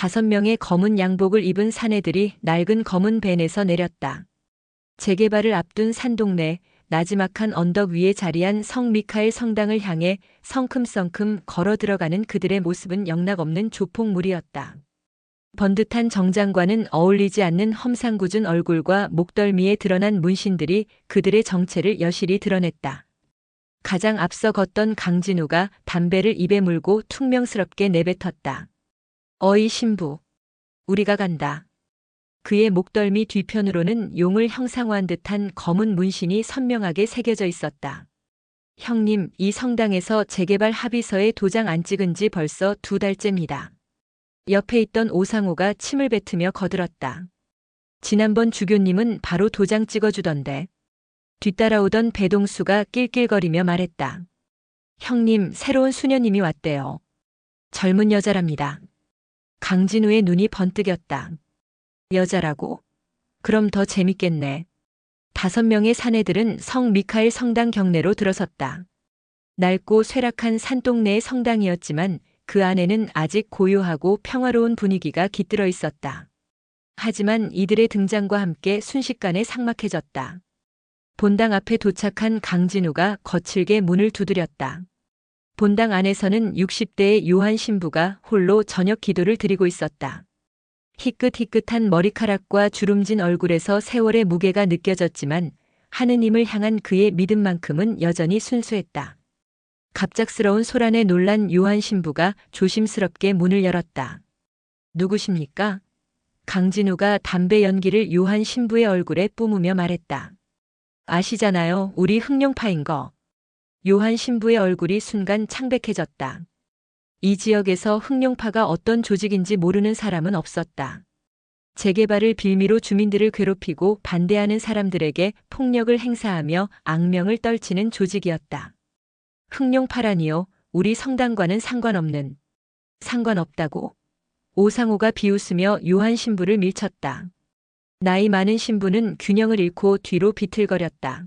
5명의 검은 양복을 입은 사내들이 낡은 검은 벤에서 내렸다. 재개발을 앞둔 산동네 나지막한 언덕 위에 자리한 성 미카엘 성당을 향해 성큼성큼 걸어 들어가는 그들의 모습은 영락없는 조폭물이었다. 번듯한 정장과는 어울리지 않는 험상궂은 얼굴과 목덜미에 드러난 문신들이 그들의 정체를 여실히 드러냈다. 가장 앞서 걷던 강진우가 담배를 입에 물고 퉁명스럽게 내뱉었다. 어이 신부, 우리가 간다. 그의 목덜미 뒤편으로는 용을 형상화한 듯한 검은 문신이 선명하게 새겨져 있었다. 형님, 이 성당에서 재개발 합의서에 도장 안 찍은 지 벌써 2달째입니다. 옆에 있던 오상호가 침을 뱉으며 거들었다. 지난번 주교님은 바로 도장 찍어주던데. 뒤따라오던 배동수가 낄낄거리며 말했다. 형님, 새로운 수녀님이 왔대요. 젊은 여자랍니다. 강진우의 눈이 번뜩였다. 여자라고? 그럼 더 재밌겠네. 5명의 사내들은 성 미카엘 성당 경내로 들어섰다. 낡고 쇠락한 산동네의 성당이었지만 그 안에는 아직 고요하고 평화로운 분위기가 깃들어 있었다. 하지만 이들의 등장과 함께 순식간에 삭막해졌다. 본당 앞에 도착한 강진우가 거칠게 문을 두드렸다. 본당 안에서는 60대의 요한 신부가 홀로 저녁 기도를 드리고 있었다. 희끗희끗한 머리카락과 주름진 얼굴에서 세월의 무게가 느껴졌지만 하느님을 향한 그의 믿음만큼은 여전히 순수했다. 갑작스러운 소란에 놀란 요한 신부가 조심스럽게 문을 열었다. 누구십니까? 강진우가 담배 연기를 요한 신부의 얼굴에 뿜으며 말했다. 아시잖아요, 우리 흑룡파인 거. 요한 신부의 얼굴이 순간 창백해졌다. 이 지역에서 흑룡파가 어떤 조직인지 모르는 사람은 없었다. 재개발을 빌미로 주민들을 괴롭히고 반대하는 사람들에게 폭력을 행사하며 악명을 떨치는 조직이었다. 흑룡파라니요, 우리 성당과는 상관없는. 상관없다고? 오상호가 비웃으며 요한 신부를 밀쳤다. 나이 많은 신부는 균형을 잃고 뒤로 비틀거렸다.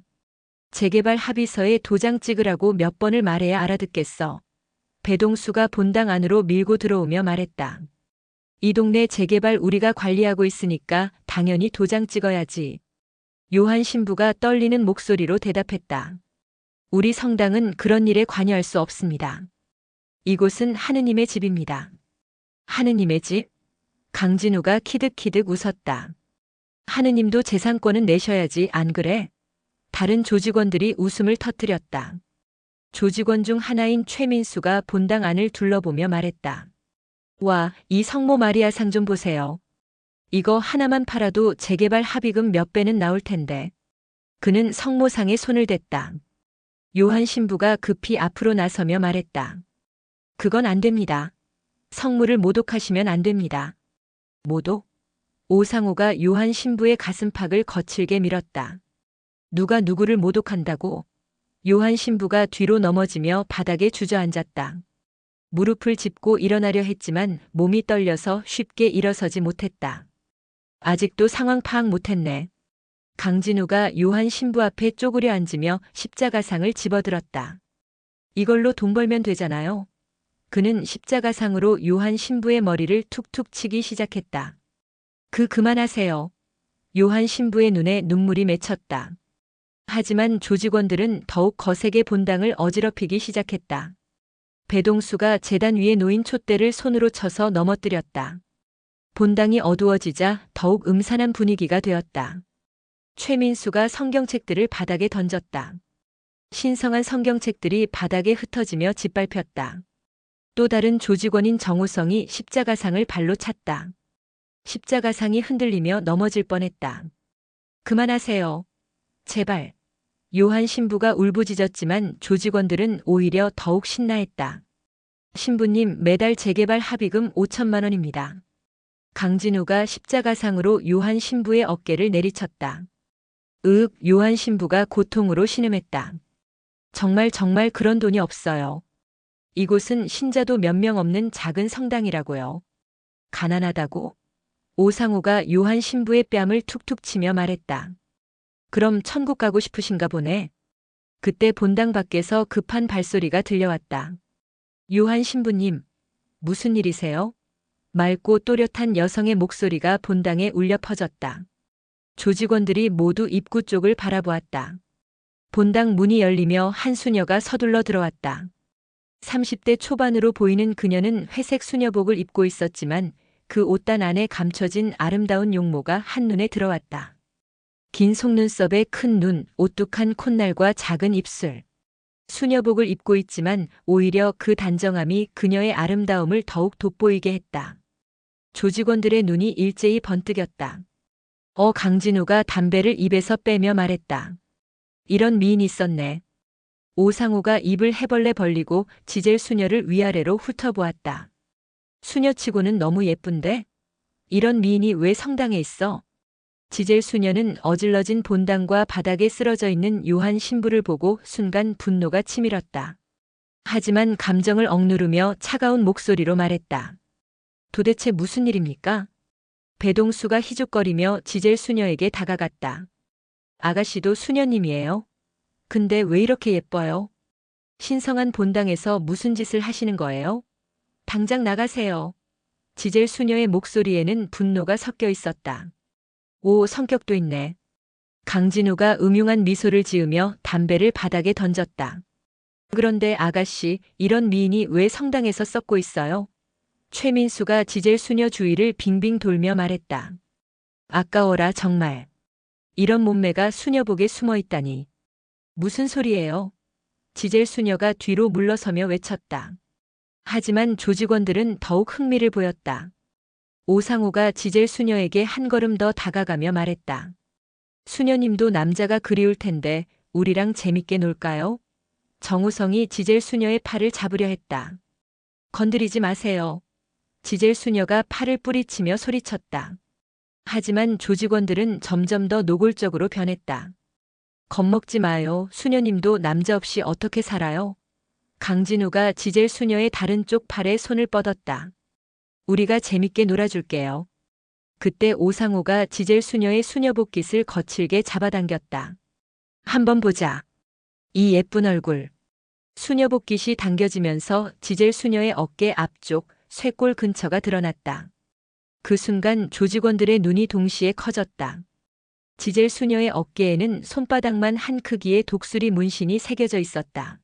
재개발 합의서에 도장 찍으라고 몇 번을 말해야 알아듣겠어. 배동수가 본당 안으로 밀고 들어오며 말했다. 이 동네 재개발 우리가 관리하고 있으니까 당연히 도장 찍어야지. 요한 신부가 떨리는 목소리로 대답했다. 우리 성당은 그런 일에 관여할 수 없습니다. 이곳은 하느님의 집입니다. 하느님의 집? 강진우가 키득키득 웃었다. 하느님도 재산권은 내셔야지, 안 그래? 다른 조직원들이 웃음을 터뜨렸다. 조직원 중 하나인 최민수가 본당 안을 둘러보며 말했다. 와, 이 성모 마리아상 좀 보세요. 이거 하나만 팔아도 재개발 합의금 몇 배는 나올 텐데. 그는 성모상에 손을 댔다. 요한 신부가 급히 앞으로 나서며 말했다. 그건 안 됩니다. 성물을 모독하시면 안 됩니다. 모독? 오상호가 요한 신부의 가슴팍을 거칠게 밀었다. 누가 누구를 모독한다고? 요한 신부가 뒤로 넘어지며 바닥에 주저앉았다. 무릎을 짚고 일어나려 했지만 몸이 떨려서 쉽게 일어서지 못했다. 아직도 상황 파악 못했네. 강진우가 요한 신부 앞에 쪼그려 앉으며 십자가상을 집어들었다. 이걸로 돈 벌면 되잖아요. 그는 십자가상으로 요한 신부의 머리를 툭툭 치기 시작했다. 그만하세요. 요한 신부의 눈에 눈물이 맺혔다. 하지만 조직원들은 더욱 거세게 본당을 어지럽히기 시작했다. 배동수가 제단 위에 놓인 촛대를 손으로 쳐서 넘어뜨렸다. 본당이 어두워지자 더욱 음산한 분위기가 되었다. 최민수가 성경책들을 바닥에 던졌다. 신성한 성경책들이 바닥에 흩어지며 짓밟혔다. 또 다른 조직원인 정우성이 십자가상을 발로 찼다. 십자가상이 흔들리며 넘어질 뻔했다. 그만하세요. 제발. 요한 신부가 울부짖었지만 조직원들은 오히려 더욱 신나했다. 신부님, 매달 재개발 합의금 5천만 원입니다. 강진우가 십자가상으로 요한 신부의 어깨를 내리쳤다. 요한 신부가 고통으로 신음했다. 정말 그런 돈이 없어요. 이곳은 신자도 몇 명 없는 작은 성당이라고요. 가난하다고? 오상호가 요한 신부의 뺨을 툭툭 치며 말했다. 그럼 천국 가고 싶으신가 보네. 그때 본당 밖에서 급한 발소리가 들려왔다. 요한 신부님, 무슨 일이세요? 맑고 또렷한 여성의 목소리가 본당에 울려 퍼졌다. 조직원들이 모두 입구 쪽을 바라보았다. 본당 문이 열리며 한 수녀가 서둘러 들어왔다. 30대 초반으로 보이는 그녀는 회색 수녀복을 입고 있었지만 그 옷단 안에 감춰진 아름다운 용모가 한눈에 들어왔다. 긴 속눈썹에 큰 눈, 오뚝한 콧날과 작은 입술. 수녀복을 입고 있지만 오히려 그 단정함이 그녀의 아름다움을 더욱 돋보이게 했다. 조직원들의 눈이 일제히 번뜩였다. 강진우가 담배를 입에서 빼며 말했다. 이런 미인이 있었네. 오상우가 입을 해벌레 벌리고 지젤 수녀를 위아래로 훑어보았다. 수녀치고는 너무 예쁜데? 이런 미인이 왜 성당에 있어? 지젤 수녀는 어질러진 본당과 바닥에 쓰러져 있는 요한 신부를 보고 순간 분노가 치밀었다. 하지만 감정을 억누르며 차가운 목소리로 말했다. 도대체 무슨 일입니까? 배동수가 희죽거리며 지젤 수녀에게 다가갔다. 아가씨도 수녀님이에요. 근데 왜 이렇게 예뻐요? 신성한 본당에서 무슨 짓을 하시는 거예요? 당장 나가세요. 지젤 수녀의 목소리에는 분노가 섞여 있었다. 성격도 있네. 강진우가 음흉한 미소를 지으며 담배를 바닥에 던졌다. 그런데 아가씨, 이런 미인이 왜 성당에서 썩고 있어요? 최민수가 지젤 수녀 주위를 빙빙 돌며 말했다. 아까워라 정말. 이런 몸매가 수녀복에 숨어 있다니. 무슨 소리예요? 지젤 수녀가 뒤로 물러서며 외쳤다. 하지만 조직원들은 더욱 흥미를 보였다. 오상우가 지젤 수녀에게 한 걸음 더 다가가며 말했다. 수녀님도 남자가 그리울 텐데 우리랑 재밌게 놀까요? 정우성이 지젤 수녀의 팔을 잡으려 했다. 건드리지 마세요. 지젤 수녀가 팔을 뿌리치며 소리쳤다. 하지만 조직원들은 점점 더 노골적으로 변했다. 겁먹지 마요. 수녀님도 남자 없이 어떻게 살아요? 강진우가 지젤 수녀의 다른 쪽 팔에 손을 뻗었다. 우리가 재밌게 놀아줄게요. 그때 오상우가 지젤 수녀의 수녀복 깃을 거칠게 잡아당겼다. 한번 보자. 이 예쁜 얼굴. 수녀복 깃이 당겨지면서 지젤 수녀의 어깨 앞쪽 쇄골 근처가 드러났다. 그 순간 조직원들의 눈이 동시에 커졌다. 지젤 수녀의 어깨에는 손바닥만 한 크기의 독수리 문신이 새겨져 있었다.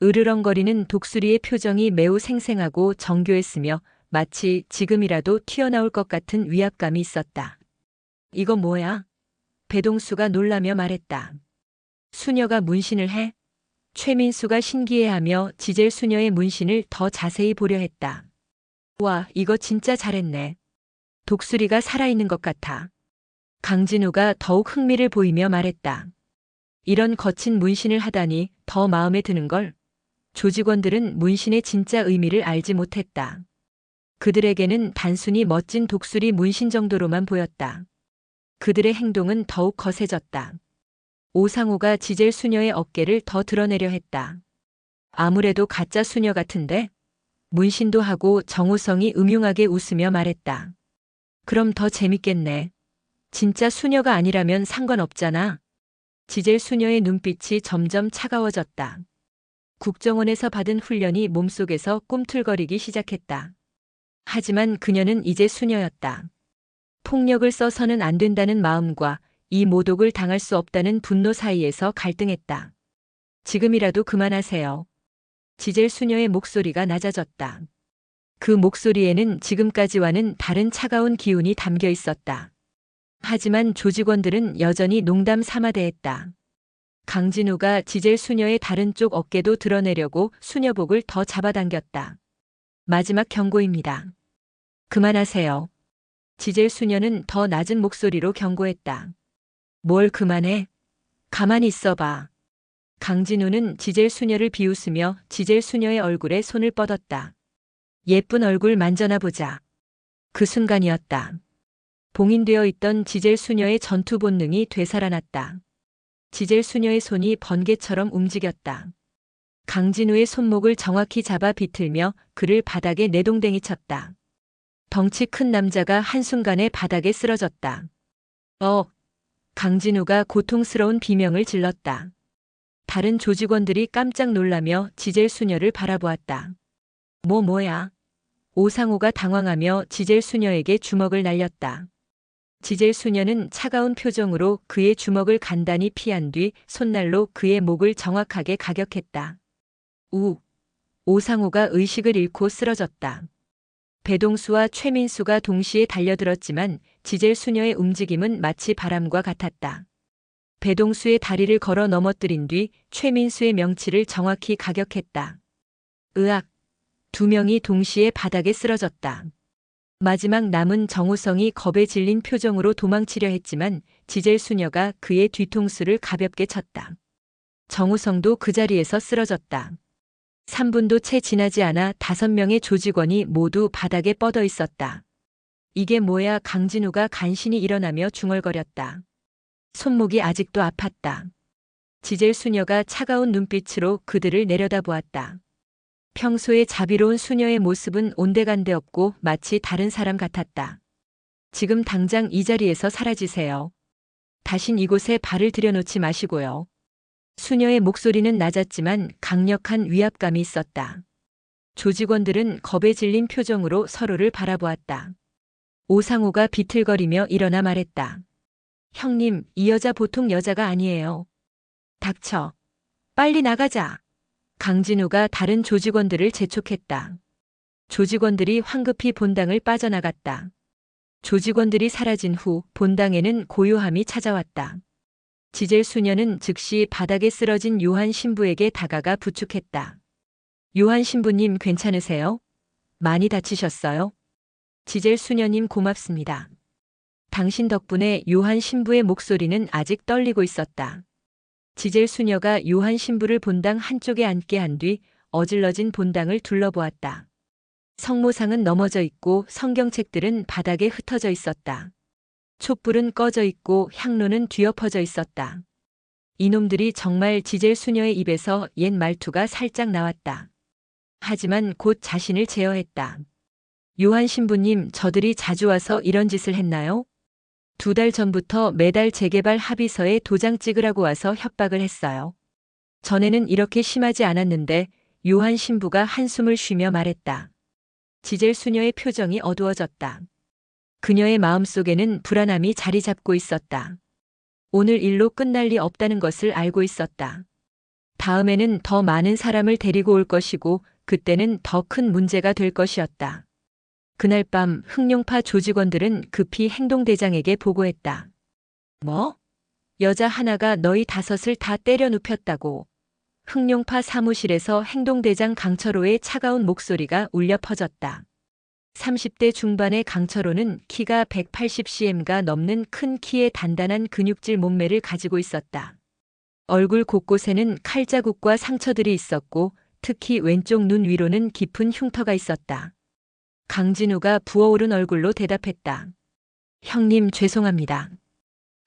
으르렁거리는 독수리의 표정이 매우 생생하고 정교했으며 마치 지금이라도 튀어나올 것 같은 위압감이 있었다. 이거 뭐야? 배동수가 놀라며 말했다. 수녀가 문신을 해? 최민수가 신기해하며 지젤 수녀의 문신을 더 자세히 보려 했다. 와, 이거 진짜 잘했네. 독수리가 살아있는 것 같아. 강진우가 더욱 흥미를 보이며 말했다. 이런 거친 문신을 하다니 더 마음에 드는걸. 조직원들은 문신의 진짜 의미를 알지 못했다. 그들에게는 단순히 멋진 독수리 문신 정도로만 보였다. 그들의 행동은 더욱 거세졌다. 오상우가 지젤 수녀의 어깨를 더 드러내려 했다. 아무래도 가짜 수녀 같은데? 문신도 하고 정우성이 음흉하게 웃으며 말했다. 그럼 더 재밌겠네. 진짜 수녀가 아니라면 상관없잖아. 지젤 수녀의 눈빛이 점점 차가워졌다. 국정원에서 받은 훈련이 몸속에서 꿈틀거리기 시작했다. 하지만 그녀는 이제 수녀였다. 폭력을 써서는 안 된다는 마음과 이 모독을 당할 수 없다는 분노 사이에서 갈등했다. 지금이라도 그만하세요. 지젤 수녀의 목소리가 낮아졌다. 그 목소리에는 지금까지와는 다른 차가운 기운이 담겨 있었다. 하지만 조직원들은 여전히 농담 삼아 대했다. 강진우가 지젤 수녀의 다른 쪽 어깨도 드러내려고 수녀복을 더 잡아당겼다. 마지막 경고입니다. 그만하세요. 지젤 수녀는 더 낮은 목소리로 경고했다. 뭘 그만해? 가만히 있어봐. 강진우는 지젤 수녀를 비웃으며 지젤 수녀의 얼굴에 손을 뻗었다. 예쁜 얼굴 만져나 보자. 그 순간이었다. 봉인되어 있던 지젤 수녀의 전투 본능이 되살아났다. 지젤 수녀의 손이 번개처럼 움직였다. 강진우의 손목을 정확히 잡아 비틀며 그를 바닥에 내동댕이 쳤다. 덩치 큰 남자가 한순간에 바닥에 쓰러졌다. 강진우가 고통스러운 비명을 질렀다. 다른 조직원들이 깜짝 놀라며 지젤 수녀를 바라보았다. 뭐야? 오상우가 당황하며 지젤 수녀에게 주먹을 날렸다. 지젤 수녀는 차가운 표정으로 그의 주먹을 간단히 피한 뒤 손날로 그의 목을 정확하게 가격했다. 우. 오상우가 의식을 잃고 쓰러졌다. 배동수와 최민수가 동시에 달려들었지만 지젤 수녀의 움직임은 마치 바람과 같았다. 배동수의 다리를 걸어 넘어뜨린 뒤 최민수의 명치를 정확히 가격했다. 으악! 두 명이 동시에 바닥에 쓰러졌다. 마지막 남은 정우성이 겁에 질린 표정으로 도망치려 했지만 지젤 수녀가 그의 뒤통수를 가볍게 쳤다. 정우성도 그 자리에서 쓰러졌다. 3분도 채 지나지 않아 5명의 조직원이 모두 바닥에 뻗어 있었다. 이게 뭐야? 강진우가 간신히 일어나며 중얼거렸다. 손목이 아직도 아팠다. 지젤 수녀가 차가운 눈빛으로 그들을 내려다보았다. 평소에 자비로운 수녀의 모습은 온데간데 없고 마치 다른 사람 같았다. 지금 당장 이 자리에서 사라지세요. 다신 이곳에 발을 들여놓지 마시고요. 수녀의 목소리는 낮았지만 강력한 위압감이 있었다. 조직원들은 겁에 질린 표정으로 서로를 바라보았다. 오상우가 비틀거리며 일어나 말했다. 형님, 이 여자 보통 여자가 아니에요. 닥쳐. 빨리 나가자. 강진우가 다른 조직원들을 재촉했다. 조직원들이 황급히 본당을 빠져나갔다. 조직원들이 사라진 후 본당에는 고요함이 찾아왔다. 지젤 수녀는 즉시 바닥에 쓰러진 요한 신부에게 다가가 부축했다. 요한 신부님 괜찮으세요? 많이 다치셨어요? 지젤 수녀님 고맙습니다. 당신 덕분에 요한 신부의 목소리는 아직 떨리고 있었다. 지젤 수녀가 요한 신부를 본당 한쪽에 앉게 한 뒤 어질러진 본당을 둘러보았다. 성모상은 넘어져 있고 성경책들은 바닥에 흩어져 있었다. 촛불은 꺼져 있고 향로는 뒤엎어져 있었다. 이놈들이 정말 지젤 수녀의 입에서 옛 말투가 살짝 나왔다. 하지만 곧 자신을 제어했다. 요한 신부님, 저들이 자주 와서 이런 짓을 했나요? 2달 전부터 매달 재개발 합의서에 도장 찍으라고 와서 협박을 했어요. 전에는 이렇게 심하지 않았는데 요한 신부가 한숨을 쉬며 말했다. 지젤 수녀의 표정이 어두워졌다. 그녀의 마음속에는 불안함이 자리 잡고 있었다. 오늘 일로 끝날 리 없다는 것을 알고 있었다. 다음에는 더 많은 사람을 데리고 올 것이고 그때는 더 큰 문제가 될 것이었다. 그날 밤 흑룡파 조직원들은 급히 행동대장에게 보고했다. 뭐? 여자 하나가 너희 5을 다 때려 눕혔다고. 흑룡파 사무실에서 행동대장 강철호의 차가운 목소리가 울려 퍼졌다. 30대 중반의 강철호는 키가 180cm가 넘는 큰 키에 단단한 근육질 몸매를 가지고 있었다. 얼굴 곳곳에는 칼자국과 상처들이 있었고 특히 왼쪽 눈 위로는 깊은 흉터가 있었다. 강진우가 부어오른 얼굴로 대답했다. 형님 죄송합니다.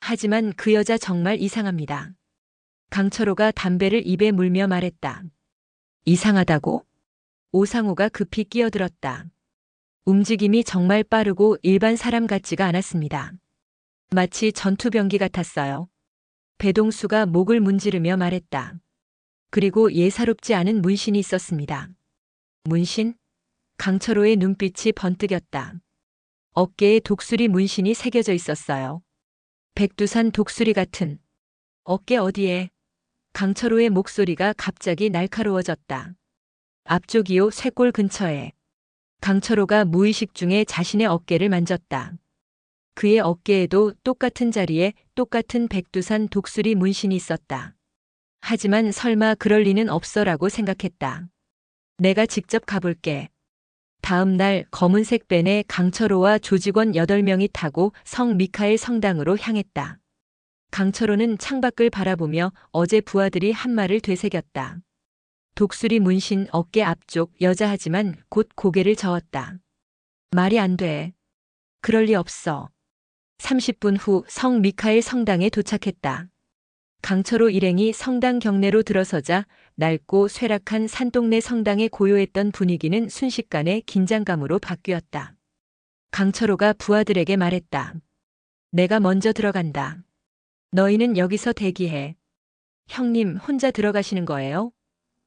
하지만 그 여자 정말 이상합니다. 강철호가 담배를 입에 물며 말했다. 이상하다고? 오상우가 급히 끼어들었다. 움직임이 정말 빠르고 일반 사람 같지가 않았습니다. 마치 전투병기 같았어요. 배동수가 목을 문지르며 말했다. 그리고 예사롭지 않은 문신이 있었습니다. 문신? 강철호의 눈빛이 번뜩였다. 어깨에 독수리 문신이 새겨져 있었어요. 백두산 독수리 같은. 어깨 어디에? 강철호의 목소리가 갑자기 날카로워졌다. 앞쪽이요, 쇄골 근처에. 강철호가 무의식 중에 자신의 어깨를 만졌다. 그의 어깨에도 똑같은 자리에 똑같은 백두산 독수리 문신이 있었다. 하지만 설마 그럴 리는 없어라고 생각했다. 내가 직접 가볼게. 다음 날 검은색 벤에 강철호와 조직원 8명이 타고 성 미카엘 성당으로 향했다. 강철호는 창밖을 바라보며 어제 부하들이 한 말을 되새겼다. 독수리 문신 어깨 앞쪽 여자하지만 곧 고개를 저었다. 말이 안 돼. 그럴 리 없어. 30분 후 성 미카엘 성당에 도착했다. 강철호 일행이 성당 경내로 들어서자 낡고 쇠락한 산동네 성당의 고요했던 분위기는 순식간에 긴장감으로 바뀌었다. 강철호가 부하들에게 말했다. 내가 먼저 들어간다. 너희는 여기서 대기해. 형님 혼자 들어가시는 거예요?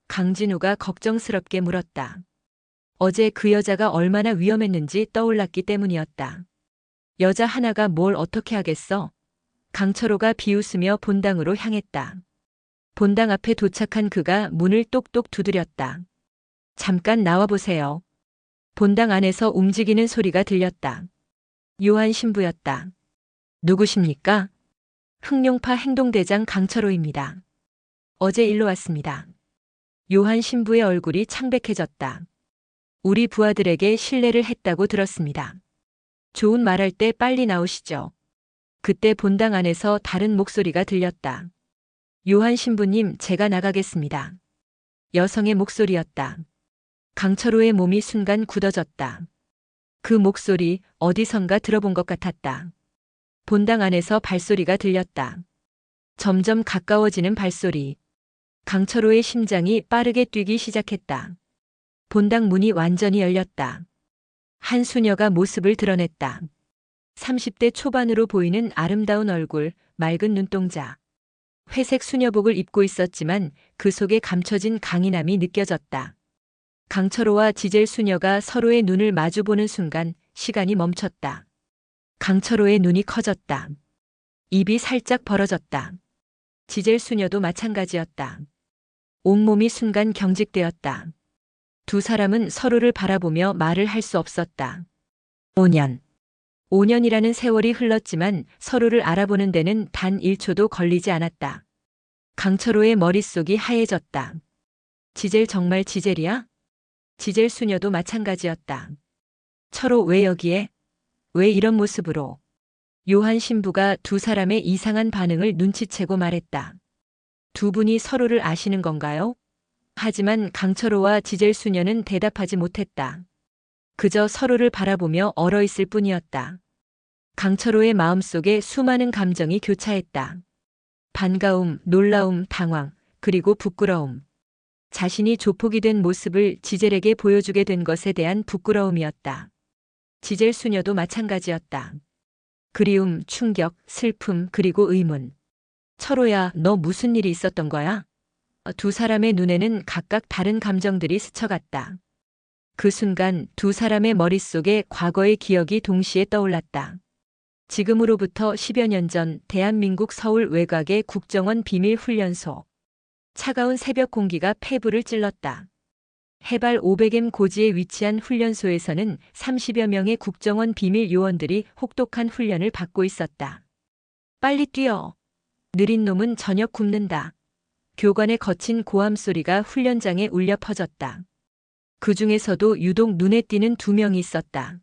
강진우가 걱정스럽게 물었다. 어제 그 여자가 얼마나 위험했는지 떠올랐기 때문이었다. 여자 하나가 뭘 어떻게 하겠어? 강철호가 비웃으며 본당으로 향했다. 본당 앞에 도착한 그가 문을 똑똑 두드렸다. 잠깐 나와보세요. 본당 안에서 움직이는 소리가 들렸다. 요한 신부였다. 누구십니까? 흑룡파 행동대장 강철호입니다. 어제 일로 왔습니다. 요한 신부의 얼굴이 창백해졌다. 우리 부하들에게 신뢰를 했다고 들었습니다. 좋은 말할 때 빨리 나오시죠. 그때 본당 안에서 다른 목소리가 들렸다. 요한 신부님, 제가 나가겠습니다. 여성의 목소리였다. 강철호의 몸이 순간 굳어졌다. 그 목소리 어디선가 들어본 것 같았다. 본당 안에서 발소리가 들렸다. 점점 가까워지는 발소리. 강철호의 심장이 빠르게 뛰기 시작했다. 본당 문이 완전히 열렸다. 한 수녀가 모습을 드러냈다. 30대 초반으로 보이는 아름다운 얼굴, 맑은 눈동자. 회색 수녀복을 입고 있었지만 그 속에 감춰진 강인함이 느껴졌다. 강철호와 지젤 수녀가 서로의 눈을 마주보는 순간 시간이 멈췄다. 강철호의 눈이 커졌다. 입이 살짝 벌어졌다. 지젤 수녀도 마찬가지였다. 온몸이 순간 경직되었다. 두 사람은 서로를 바라보며 말을 할 수 없었다. 5년. 5년이라는 세월이 흘렀지만 서로를 알아보는 데는 단 1초도 걸리지 않았다. 강철호의 머릿속이 하얘졌다. 지젤 정말 지젤이야? 지젤 수녀도 마찬가지였다. 철호 왜 여기에? 왜 이런 모습으로? 요한 신부가 두 사람의 이상한 반응을 눈치채고 말했다. 두 분이 서로를 아시는 건가요? 하지만 강철호와 지젤 수녀는 대답하지 못했다. 그저 서로를 바라보며 얼어있을 뿐이었다. 강철호의 마음속에 수많은 감정이 교차했다. 반가움, 놀라움, 당황, 그리고 부끄러움. 자신이 조폭이 된 모습을 지젤에게 보여주게 된 것에 대한 부끄러움이었다. 지젤 수녀도 마찬가지였다. 그리움, 충격, 슬픔, 그리고 의문. 철호야, 너 무슨 일이 있었던 거야? 두 사람의 눈에는 각각 다른 감정들이 스쳐갔다. 그 순간 두 사람의 머릿속에 과거의 기억이 동시에 떠올랐다. 지금으로부터 10여 년 전 대한민국 서울 외곽의 국정원 비밀훈련소. 차가운 새벽 공기가 폐부를 찔렀다. 해발 500m 고지에 위치한 훈련소에서는 30여 명의 국정원 비밀 요원들이 혹독한 훈련을 받고 있었다. 빨리 뛰어. 느린 놈은 저녁 굶는다. 교관의 거친 고함 소리가 훈련장에 울려 퍼졌다. 그 중에서도 유독 눈에 띄는 두 명이 있었다.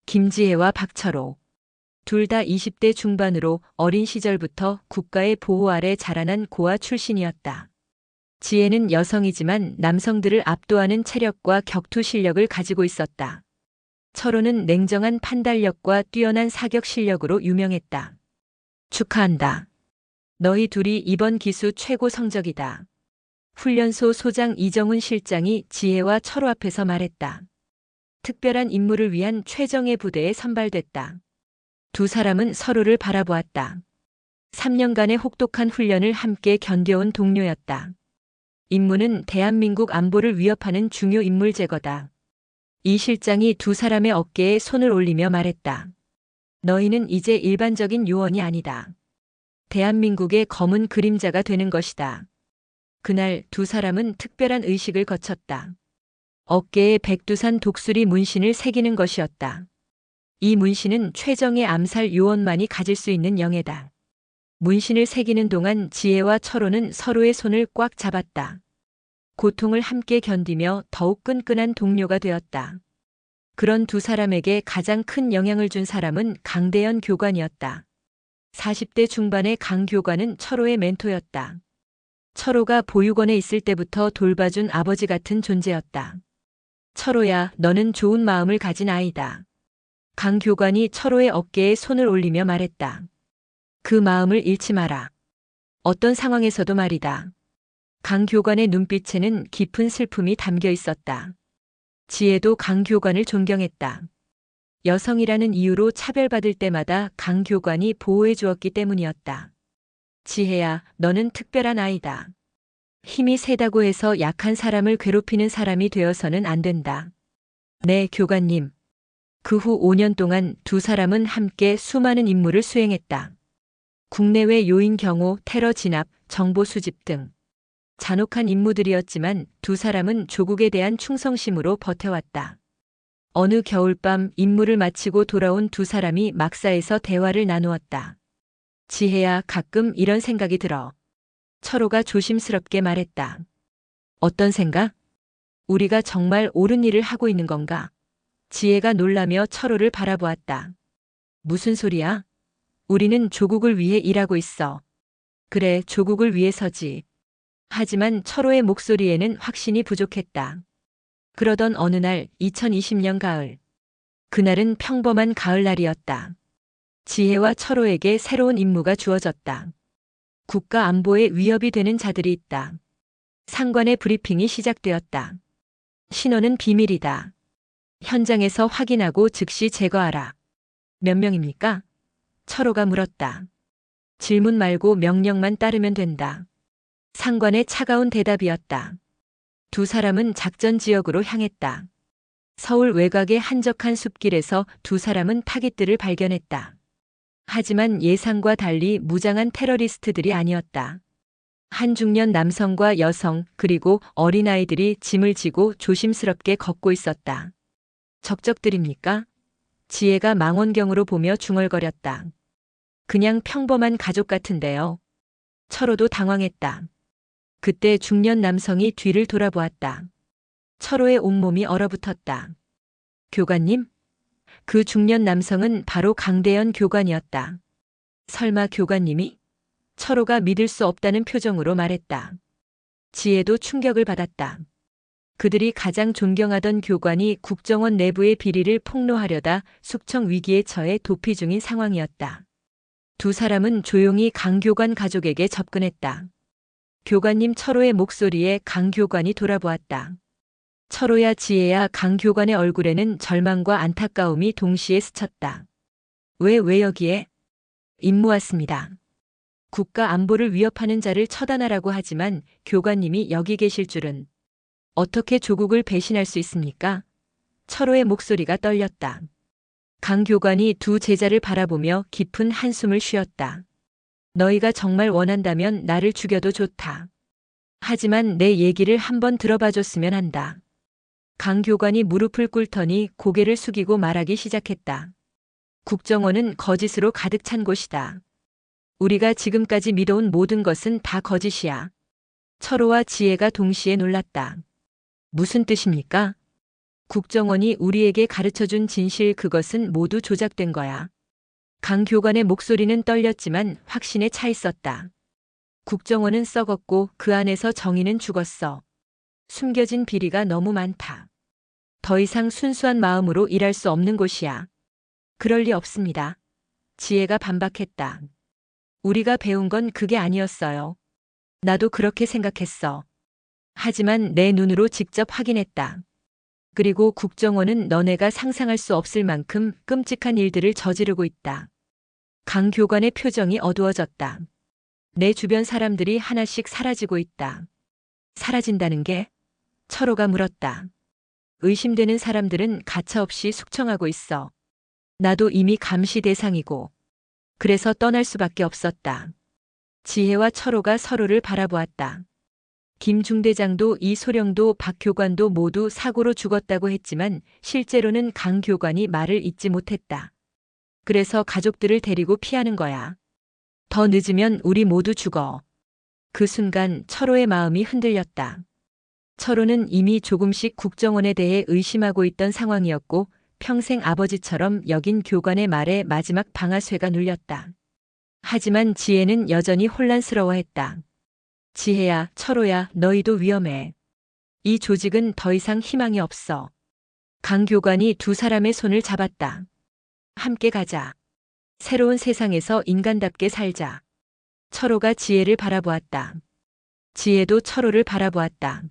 김지혜와 박철호. 둘 다 20대 중반으로 어린 시절부터 국가의 보호 아래 자라난 고아 출신이었다. 지혜는 여성이지만 남성들을 압도하는 체력과 격투 실력을 가지고 있었다. 철호는 냉정한 판단력과 뛰어난 사격 실력으로 유명했다. 축하한다. 너희 둘이 이번 기수 최고 성적이다. 훈련소 소장 이정훈 실장이 지혜와 철호 앞에서 말했다. 특별한 임무를 위한 최정예 부대에 선발됐다. 두 사람은 서로를 바라보았다. 3년간의 혹독한 훈련을 함께 견뎌온 동료였다. 임무는 대한민국 안보를 위협하는 중요 인물 제거다. 이 실장이 두 사람의 어깨에 손을 올리며 말했다. 너희는 이제 일반적인 요원이 아니다. 대한민국의 검은 그림자가 되는 것이다. 그날 두 사람은 특별한 의식을 거쳤다. 어깨에 백두산 독수리 문신을 새기는 것이었다. 이 문신은 최정예 암살 요원만이 가질 수 있는 영예다. 문신을 새기는 동안 지혜와 철호는 서로의 손을 꽉 잡았다. 고통을 함께 견디며 더욱 끈끈한 동료가 되었다. 그런 두 사람에게 가장 큰 영향을 준 사람은 강대현 교관이었다. 40대 중반의 강 교관은 철호의 멘토였다. 철호가 보육원에 있을 때부터 돌봐준 아버지 같은 존재였다. 철호야, 너는 좋은 마음을 가진 아이다. 강 교관이 철호의 어깨에 손을 올리며 말했다. 그 마음을 잃지 마라. 어떤 상황에서도 말이다. 강 교관의 눈빛에는 깊은 슬픔이 담겨 있었다. 지혜도 강 교관을 존경했다. 여성이라는 이유로 차별받을 때마다 강 교관이 보호해 주었기 때문이었다. 지혜야, 너는 특별한 아이다. 힘이 세다고 해서 약한 사람을 괴롭히는 사람이 되어서는 안 된다. 네, 교관님. 그 후 5년 동안 두 사람은 함께 수많은 임무를 수행했다. 국내외 요인 경호, 테러 진압, 정보 수집 등 잔혹한 임무들이었지만 두 사람은 조국에 대한 충성심으로 버텨왔다. 어느 겨울밤 임무를 마치고 돌아온 두 사람이 막사에서 대화를 나누었다. 지혜야, 가끔 이런 생각이 들어. 철호가 조심스럽게 말했다. 어떤 생각? 우리가 정말 옳은 일을 하고 있는 건가? 지혜가 놀라며 철호를 바라보았다. 무슨 소리야? 우리는 조국을 위해 일하고 있어. 그래, 조국을 위해서지. 하지만 철호의 목소리에는 확신이 부족했다. 그러던 어느 날 2020년 가을. 그날은 평범한 가을날이었다. 지혜와 철호에게 새로운 임무가 주어졌다. 국가 안보에 위협이 되는 자들이 있다. 상관의 브리핑이 시작되었다. 신원은 비밀이다. 현장에서 확인하고 즉시 제거하라. 몇 명입니까? 철호가 물었다. 질문 말고 명령만 따르면 된다. 상관의 차가운 대답이었다. 두 사람은 작전 지역으로 향했다. 서울 외곽의 한적한 숲길에서 두 사람은 타깃들을 발견했다. 하지만 예상과 달리 무장한 테러리스트들이 아니었다. 한 중년 남성과 여성 그리고 어린아이들이 짐을 지고 조심스럽게 걷고 있었다. 적적들입니까? 지혜가 망원경으로 보며 중얼거렸다. 그냥 평범한 가족 같은데요. 철호도 당황했다. 그때 중년 남성이 뒤를 돌아보았다. 철호의 온몸이 얼어붙었다. 교관님? 그 중년 남성은 바로 강대현 교관이었다. 설마 교관님이? 철호가 믿을 수 없다는 표정으로 말했다. 지혜도 충격을 받았다. 그들이 가장 존경하던 교관이 국정원 내부의 비리를 폭로하려다 숙청 위기에 처해 도피 중인 상황이었다. 두 사람은 조용히 강 교관 가족에게 접근했다. 교관님, 철호의 목소리에 강 교관이 돌아보았다. 철호야, 지혜야. 강 교관의 얼굴에는 절망과 안타까움이 동시에 스쳤다. 왜 여기에? 임무 왔습니다. 국가 안보를 위협하는 자를 처단하라고 하지만 교관님이 여기 계실 줄은. 어떻게 조국을 배신할 수 있습니까? 철호의 목소리가 떨렸다. 강 교관이 두 제자를 바라보며 깊은 한숨을 쉬었다. 너희가 정말 원한다면 나를 죽여도 좋다. 하지만 내 얘기를 한번 들어봐 줬으면 한다. 강 교관이 무릎을 꿇더니 고개를 숙이고 말하기 시작했다. 국정원은 거짓으로 가득 찬 곳이다. 우리가 지금까지 믿어온 모든 것은 다 거짓이야. 철호와 지혜가 동시에 놀랐다. 무슨 뜻입니까? 국정원이 우리에게 가르쳐준 진실, 그것은 모두 조작된 거야. 강 교관의 목소리는 떨렸지만 확신에 차 있었다. 국정원은 썩었고 그 안에서 정의는 죽었어. 숨겨진 비리가 너무 많다. 더 이상 순수한 마음으로 일할 수 없는 곳이야. 그럴 리 없습니다. 지혜가 반박했다. 우리가 배운 건 그게 아니었어요. 나도 그렇게 생각했어. 하지만 내 눈으로 직접 확인했다. 그리고 국정원은 너네가 상상할 수 없을 만큼 끔찍한 일들을 저지르고 있다. 강 교관의 표정이 어두워졌다. 내 주변 사람들이 하나씩 사라지고 있다. 사라진다는 게? 철호가 물었다. 의심되는 사람들은 가차없이 숙청하고 있어. 나도 이미 감시 대상이고. 그래서 떠날 수밖에 없었다. 지혜와 철호가 서로를 바라보았다. 김 중대장도 이소령도 박 교관도 모두 사고로 죽었다고 했지만 실제로는 강 교관이 말을 잇지 못했다. 그래서 가족들을 데리고 피하는 거야. 더 늦으면 우리 모두 죽어. 그 순간 철호의 마음이 흔들렸다. 철호는 이미 조금씩 국정원에 대해 의심하고 있던 상황이었고 평생 아버지처럼 여긴 교관의 말에 마지막 방아쇠가 눌렸다. 하지만 지혜는 여전히 혼란스러워했다. 지혜야, 철호야, 너희도 위험해. 이 조직은 더 이상 희망이 없어. 강 교관이 두 사람의 손을 잡았다. 함께 가자. 새로운 세상에서 인간답게 살자. 철호가 지혜를 바라보았다. 지혜도 철호를 바라보았다.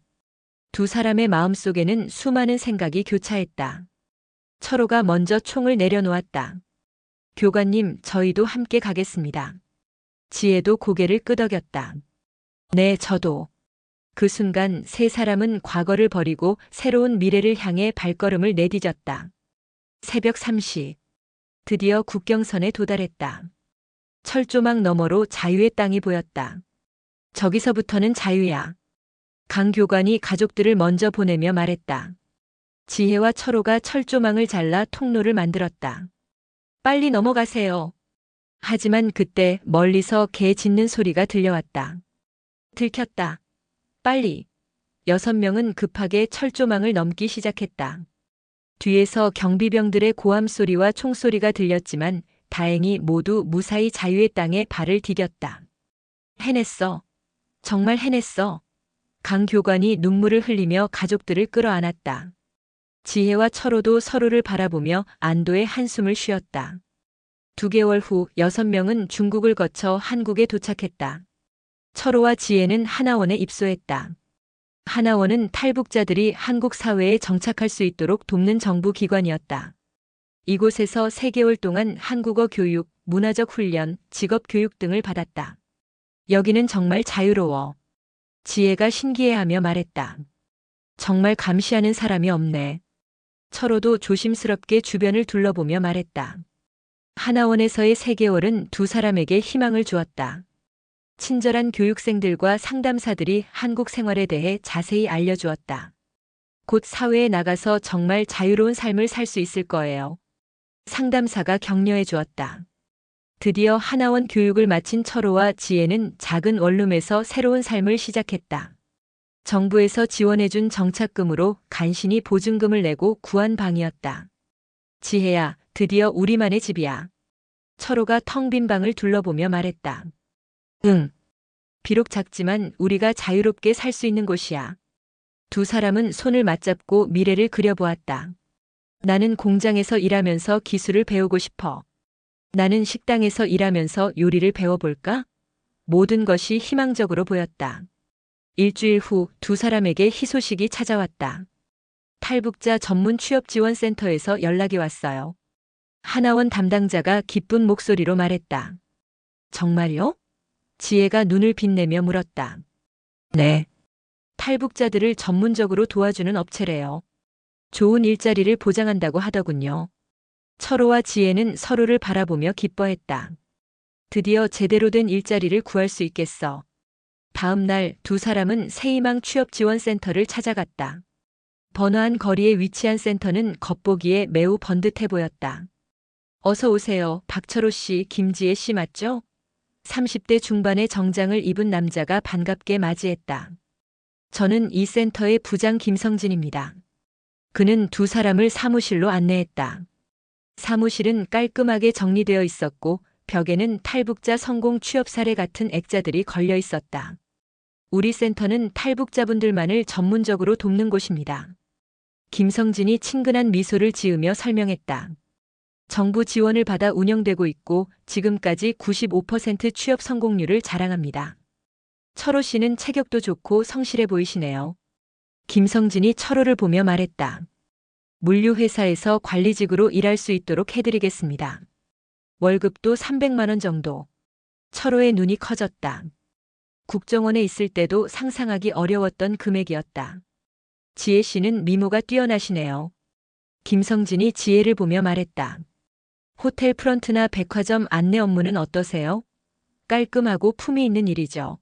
두 사람의 마음속에는 수많은 생각이 교차했다. 철호가 먼저 총을 내려놓았다. 교관님, 저희도 함께 가겠습니다. 지혜도 고개를 끄덕였다. 네, 저도. 그 순간 세 사람은 과거를 버리고 새로운 미래를 향해 발걸음을 내디뎠다. 새벽 3시. 드디어 국경선에 도달했다. 철조망 너머로 자유의 땅이 보였다. 저기서부터는 자유야. 강 교관이 가족들을 먼저 보내며 말했다. 지혜와 철호가 철조망을 잘라 통로를 만들었다. 빨리 넘어가세요. 하지만 그때 멀리서 개 짖는 소리가 들려왔다. 들켰다. 빨리. 6명은 급하게 철조망을 넘기 시작했다. 뒤에서 경비병들의 고함 소리와 총소리가 들렸지만 다행히 모두 무사히 자유의 땅에 발을 디뎠다. 해냈어. 정말 해냈어. 강 교관이 눈물을 흘리며 가족들을 끌어안았다. 지혜와 철호도 서로를 바라보며 안도의 한숨을 쉬었다. 2개월 후 6명은 중국을 거쳐 한국에 도착했다. 철호와 지혜는 하나원에 입소했다. 하나원은 탈북자들이 한국 사회에 정착할 수 있도록 돕는 정부 기관이었다. 이곳에서 3개월 동안 한국어 교육, 문화적 훈련, 직업 교육 등을 받았다. 여기는 정말 자유로워. 지혜가 신기해하며 말했다. 정말 감시하는 사람이 없네. 철호도 조심스럽게 주변을 둘러보며 말했다. 하나원에서의 3개월은 두 사람에게 희망을 주었다. 친절한 교육생들과 상담사들이 한국 생활에 대해 자세히 알려주었다. 곧 사회에 나가서 정말 자유로운 삶을 살 수 있을 거예요. 상담사가 격려해 주었다. 드디어 하나원 교육을 마친 철호와 지혜는 작은 원룸에서 새로운 삶을 시작했다. 정부에서 지원해준 정착금으로 간신히 보증금을 내고 구한 방이었다. 지혜야, 드디어 우리만의 집이야. 철호가 텅 빈 방을 둘러보며 말했다. 응. 비록 작지만 우리가 자유롭게 살 수 있는 곳이야. 두 사람은 손을 맞잡고 미래를 그려보았다. 나는 공장에서 일하면서 기술을 배우고 싶어. 나는 식당에서 일하면서 요리를 배워볼까? 모든 것이 희망적으로 보였다. 일주일 후 두 사람에게 희소식이 찾아왔다. 탈북자 전문 취업지원센터에서 연락이 왔어요. 하나원 담당자가 기쁜 목소리로 말했다. 정말요? 지혜가 눈을 빛내며 물었다. 네. 탈북자들을 전문적으로 도와주는 업체래요. 좋은 일자리를 보장한다고 하더군요. 철호와 지혜는 서로를 바라보며 기뻐했다. 드디어 제대로 된 일자리를 구할 수 있겠어. 다음 날 두 사람은 새희망 취업지원센터를 찾아갔다. 번화한 거리에 위치한 센터는 겉보기에 매우 번듯해 보였다. 어서 오세요. 박철호 씨, 김지혜 씨 맞죠? 30대 중반의 정장을 입은 남자가 반갑게 맞이했다. 저는 이 센터의 부장 김성진입니다. 그는 두 사람을 사무실로 안내했다. 사무실은 깔끔하게 정리되어 있었고 벽에는 탈북자 성공 취업 사례 같은 액자들이 걸려 있었다. 우리 센터는 탈북자분들만을 전문적으로 돕는 곳입니다. 김성진이 친근한 미소를 지으며 설명했다. 정부 지원을 받아 운영되고 있고 지금까지 95% 취업 성공률을 자랑합니다. 철호 씨는 체격도 좋고 성실해 보이시네요. 김성진이 철호를 보며 말했다. 물류회사에서 관리직으로 일할 수 있도록 해드리겠습니다. 월급도 300만 원 정도. 철호의 눈이 커졌다. 국정원에 있을 때도 상상하기 어려웠던 금액이었다. 지혜 씨는 미모가 뛰어나시네요. 김성진이 지혜를 보며 말했다. 호텔 프런트나 백화점 안내 업무는 어떠세요? 깔끔하고 품위 있는 일이죠.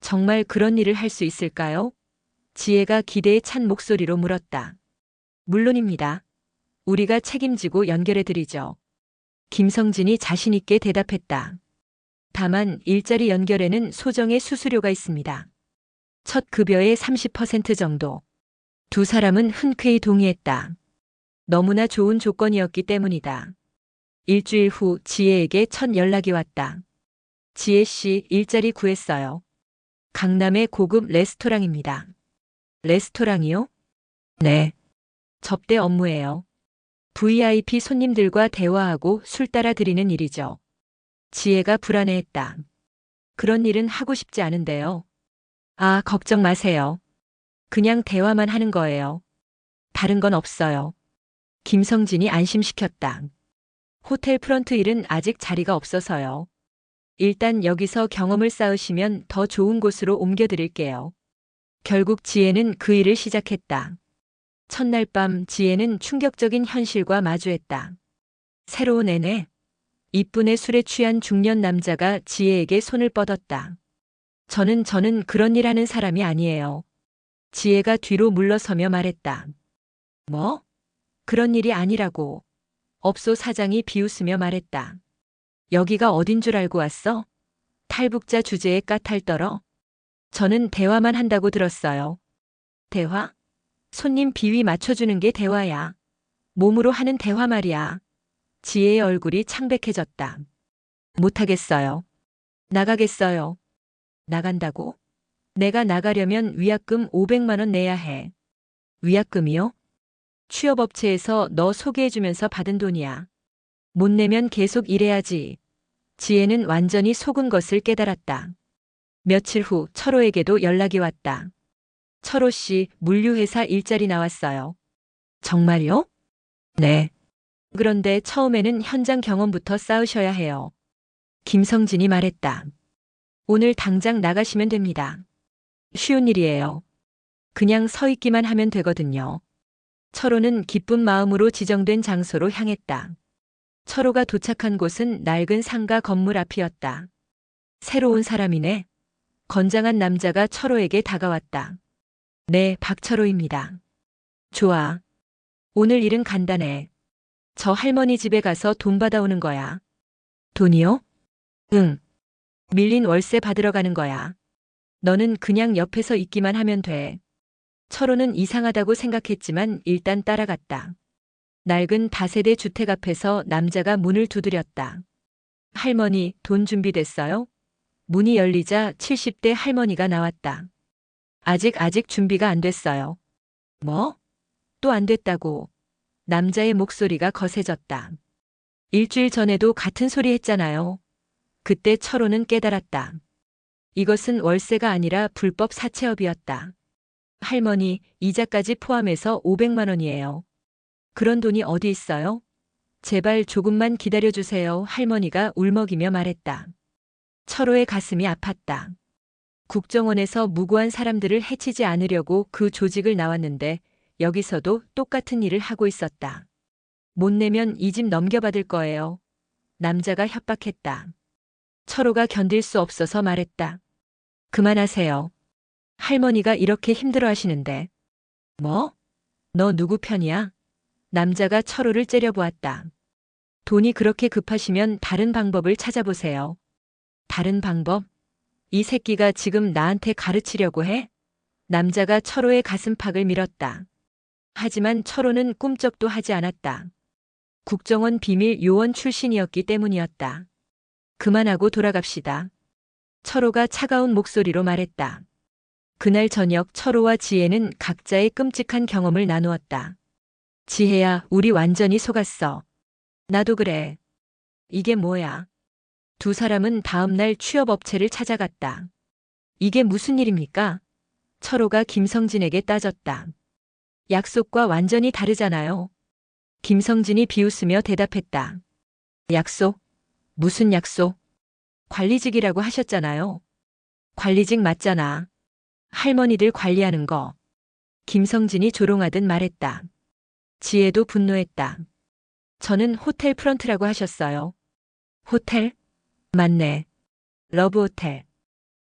정말 그런 일을 할 수 있을까요? 지혜가 기대에 찬 목소리로 물었다. 물론입니다. 우리가 책임지고 연결해드리죠. 김성진이 자신 있게 대답했다. 다만 일자리 연결에는 소정의 수수료가 있습니다. 첫 급여의 30% 정도. 두 사람은 흔쾌히 동의했다. 너무나 좋은 조건이었기 때문이다. 일주일 후 지혜에게 첫 연락이 왔다. 지혜 씨, 일자리 구했어요. 강남의 고급 레스토랑입니다. 레스토랑이요? 네. 접대 업무예요. VIP 손님들과 대화하고 술 따라 드리는 일이죠. 지혜가 불안해했다. 그런 일은 하고 싶지 않은데요. 아, 걱정 마세요. 그냥 대화만 하는 거예요. 다른 건 없어요. 김성진이 안심시켰다. 호텔 프런트 일은 아직 자리가 없어서요. 일단 여기서 경험을 쌓으시면 더 좋은 곳으로 옮겨드릴게요. 결국 지혜는 그 일을 시작했다. 첫날 밤 지혜는 충격적인 현실과 마주했다. 새로운 애네. 이쁜의 술에 취한 중년 남자가 지혜에게 손을 뻗었다. 저는 그런 일 하는 사람이 아니에요. 지혜가 뒤로 물러서며 말했다. 뭐? 그런 일이 아니라고. 업소 사장이 비웃으며 말했다. 여기가 어딘 줄 알고 왔어? 탈북자 주제에 까탈 떨어. 저는 대화만 한다고 들었어요. 대화? 손님 비위 맞춰주는 게 대화야. 몸으로 하는 대화 말이야. 지혜의 얼굴이 창백해졌다. 못하겠어요. 나가겠어요. 나간다고? 내가 나가려면 위약금 500만 원 내야 해. 위약금이요? 취업업체에서 너 소개해주면서 받은 돈이야. 못 내면 계속 일해야지. 지혜는 완전히 속은 것을 깨달았다. 며칠 후 철호에게도 연락이 왔다. 철호 씨, 물류회사 일자리 나왔어요. 정말요? 네. 그런데 처음에는 현장 경험부터 쌓으셔야 해요. 김성진이 말했다. 오늘 당장 나가시면 됩니다. 쉬운 일이에요. 그냥 서 있기만 하면 되거든요. 철호는 기쁜 마음으로 지정된 장소로 향했다. 철호가 도착한 곳은 낡은 상가 건물 앞이었다. 새로운 사람이네. 건장한 남자가 철호에게 다가왔다. 네, 박철호입니다. 좋아. 오늘 일은 간단해. 저 할머니 집에 가서 돈 받아오는 거야. 돈이요? 응. 밀린 월세 받으러 가는 거야. 너는 그냥 옆에서 있기만 하면 돼. 철호는 이상하다고 생각했지만 일단 따라갔다. 낡은 다세대 주택 앞에서 남자가 문을 두드렸다. 할머니, 돈 준비됐어요? 문이 열리자 70대 할머니가 나왔다. 아직 준비가 안 됐어요. 뭐? 또 안 됐다고. 남자의 목소리가 거세졌다. 일주일 전에도 같은 소리 했잖아요. 그때 철호는 깨달았다. 이것은 월세가 아니라 불법 사채업이었다. 할머니, 이자까지 포함해서 500만 원이에요. 그런 돈이 어디 있어요? 제발 조금만 기다려주세요. 할머니가 울먹이며 말했다. 철호의 가슴이 아팠다. 국정원에서 무고한 사람들을 해치지 않으려고 그 조직을 나왔는데 여기서도 똑같은 일을 하고 있었다. 못 내면 이 집 넘겨받을 거예요. 남자가 협박했다. 철호가 견딜 수 없어서 말했다. 그만하세요. 할머니가 이렇게 힘들어 하시는데. 뭐? 너 누구 편이야? 남자가 철호를 째려보았다. 돈이 그렇게 급하시면 다른 방법을 찾아보세요. 다른 방법? 이 새끼가 지금 나한테 가르치려고 해? 남자가 철호의 가슴팍을 밀었다. 하지만 철호는 꿈쩍도 하지 않았다. 국정원 비밀 요원 출신이었기 때문이었다. 그만하고 돌아갑시다. 철호가 차가운 목소리로 말했다. 그날 저녁 철호와 지혜는 각자의 끔찍한 경험을 나누었다. 지혜야, 우리 완전히 속았어. 나도 그래. 이게 뭐야? 두 사람은 다음날 취업업체를 찾아갔다. 이게 무슨 일입니까? 철호가 김성진에게 따졌다. 약속과 완전히 다르잖아요. 김성진이 비웃으며 대답했다. 약속? 무슨 약속? 관리직이라고 하셨잖아요. 관리직 맞잖아. 할머니들 관리하는 거. 김성진이 조롱하듯 말했다. 지혜도 분노했다. 저는 호텔 프런트라고 하셨어요. 호텔? 맞네. 러브호텔.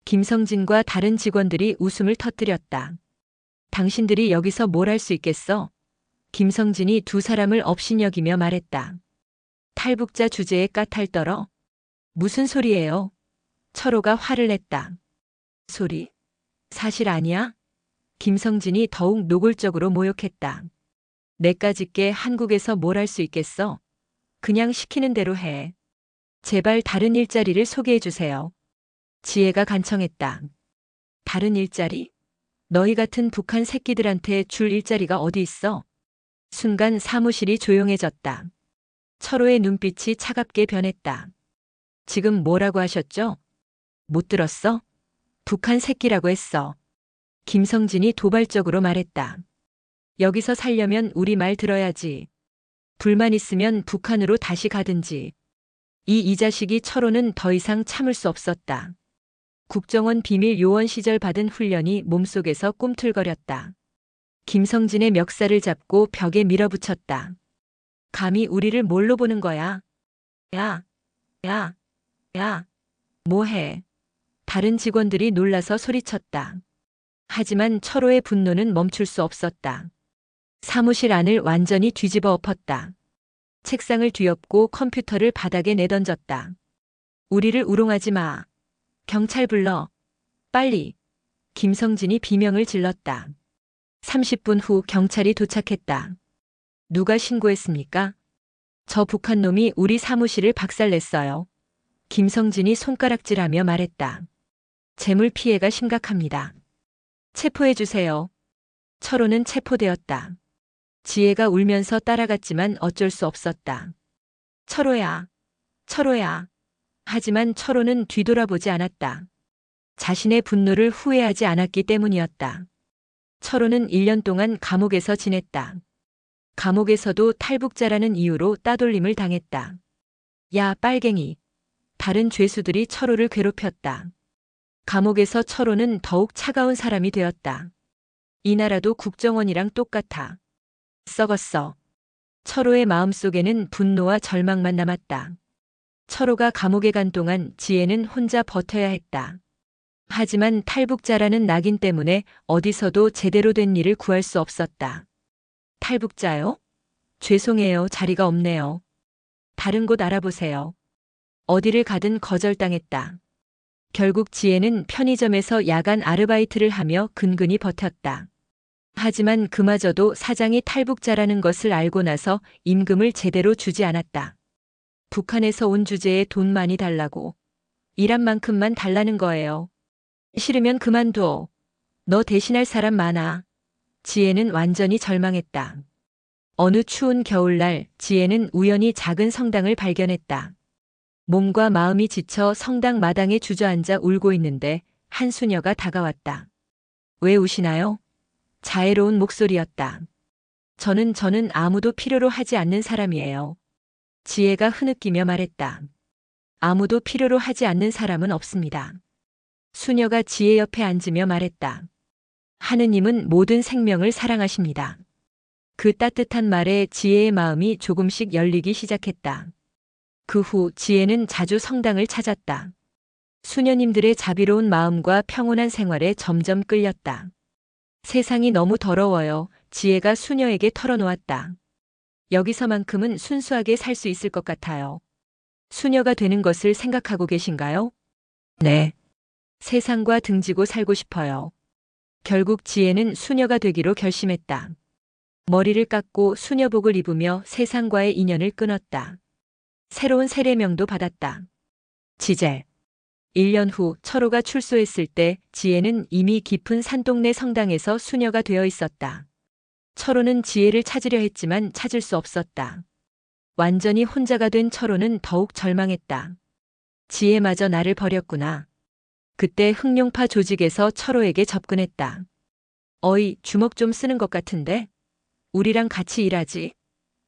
김성진과 다른 직원들이 웃음을 터뜨렸다. 당신들이 여기서 뭘 할 수 있겠어? 김성진이 두 사람을 업신여기며 말했다. 탈북자 주제에 까탈 떨어? 무슨 소리예요? 철호가 화를 냈다. 소리? 사실 아니야? 김성진이 더욱 노골적으로 모욕했다. 내까짓게 한국에서 뭘 할 수 있겠어? 그냥 시키는 대로 해. 제발 다른 일자리를 소개해 주세요. 지혜가 간청했다. 다른 일자리? 너희 같은 북한 새끼들한테 줄 일자리가 어디 있어? 순간 사무실이 조용해졌다. 철호의 눈빛이 차갑게 변했다. 지금 뭐라고 하셨죠? 못 들었어? 북한 새끼라고 했어. 김성진이 도발적으로 말했다. 여기서 살려면 우리 말 들어야지. 불만 있으면 북한으로 다시 가든지. 이 자식이 철호는 더 이상 참을 수 없었다. 국정원 비밀 요원 시절 받은 훈련이 몸속에서 꿈틀거렸다. 김성진의 멱살을 잡고 벽에 밀어붙였다. 감히 우리를 뭘로 보는 거야? 야, 야, 야, 뭐해? 다른 직원들이 놀라서 소리쳤다. 하지만 철호의 분노는 멈출 수 없었다. 사무실 안을 완전히 뒤집어 엎었다. 책상을 뒤엎고 컴퓨터를 바닥에 내던졌다. 우리를 우롱하지 마. 경찰 불러. 빨리. 김성진이 비명을 질렀다. 30분 후 경찰이 도착했다. 누가 신고했습니까? 저 북한 놈이 우리 사무실을 박살냈어요. 김성진이 손가락질하며 말했다. 재물 피해가 심각합니다. 체포해 주세요. 철호는 체포되었다. 지혜가 울면서 따라갔지만 어쩔 수 없었다. 철호야, 철호야. 하지만 철호는 뒤돌아보지 않았다. 자신의 분노를 후회하지 않았기 때문이었다. 철호는 1년 동안 감옥에서 지냈다. 감옥에서도 탈북자라는 이유로 따돌림을 당했다. 야, 빨갱이. 다른 죄수들이 철호를 괴롭혔다. 감옥에서 철호는 더욱 차가운 사람이 되었다. 이 나라도 국정원이랑 똑같아. 썩었어. 철호의 마음속에는 분노와 절망만 남았다. 철호가 감옥에 간 동안 지혜는 혼자 버텨야 했다. 하지만 탈북자라는 낙인 때문에 어디서도 제대로 된 일을 구할 수 없었다. 탈북자요? 죄송해요. 자리가 없네요. 다른 곳 알아보세요. 어디를 가든 거절당했다. 결국 지혜는 편의점에서 야간 아르바이트를 하며 근근히 버텼다. 하지만 그마저도 사장이 탈북자라는 것을 알고 나서 임금을 제대로 주지 않았다. 북한에서 온 주제에 돈 많이 달라고. 일한 만큼만 달라는 거예요. 싫으면 그만둬. 너 대신할 사람 많아. 지혜는 완전히 절망했다. 어느 추운 겨울날 지혜는 우연히 작은 성당을 발견했다. 몸과 마음이 지쳐 성당 마당에 주저앉아 울고 있는데 한 수녀가 다가왔다. 왜 우시나요? 자애로운 목소리였다. 저는 아무도 필요로 하지 않는 사람이에요. 지혜가 흐느끼며 말했다. 아무도 필요로 하지 않는 사람은 없습니다. 수녀가 지혜 옆에 앉으며 말했다. 하느님은 모든 생명을 사랑하십니다. 그 따뜻한 말에 지혜의 마음이 조금씩 열리기 시작했다. 그 후 지혜는 자주 성당을 찾았다. 수녀님들의 자비로운 마음과 평온한 생활에 점점 끌렸다. 세상이 너무 더러워요. 지혜가 수녀에게 털어놓았다. 여기서만큼은 순수하게 살 수 있을 것 같아요. 수녀가 되는 것을 생각하고 계신가요? 네. 세상과 등지고 살고 싶어요. 결국 지혜는 수녀가 되기로 결심했다. 머리를 깎고 수녀복을 입으며 세상과의 인연을 끊었다. 새로운 세례명도 받았다. 지젤. 1년 후 철호가 출소했을 때 지혜는 이미 깊은 산동네 성당에서 수녀가 되어 있었다. 철호는 지혜를 찾으려 했지만 찾을 수 없었다. 완전히 혼자가 된 철호는 더욱 절망했다. 지혜마저 나를 버렸구나. 그때 흑룡파 조직에서 철호에게 접근했다. 어이, 주먹 좀 쓰는 것 같은데? 우리랑 같이 일하지.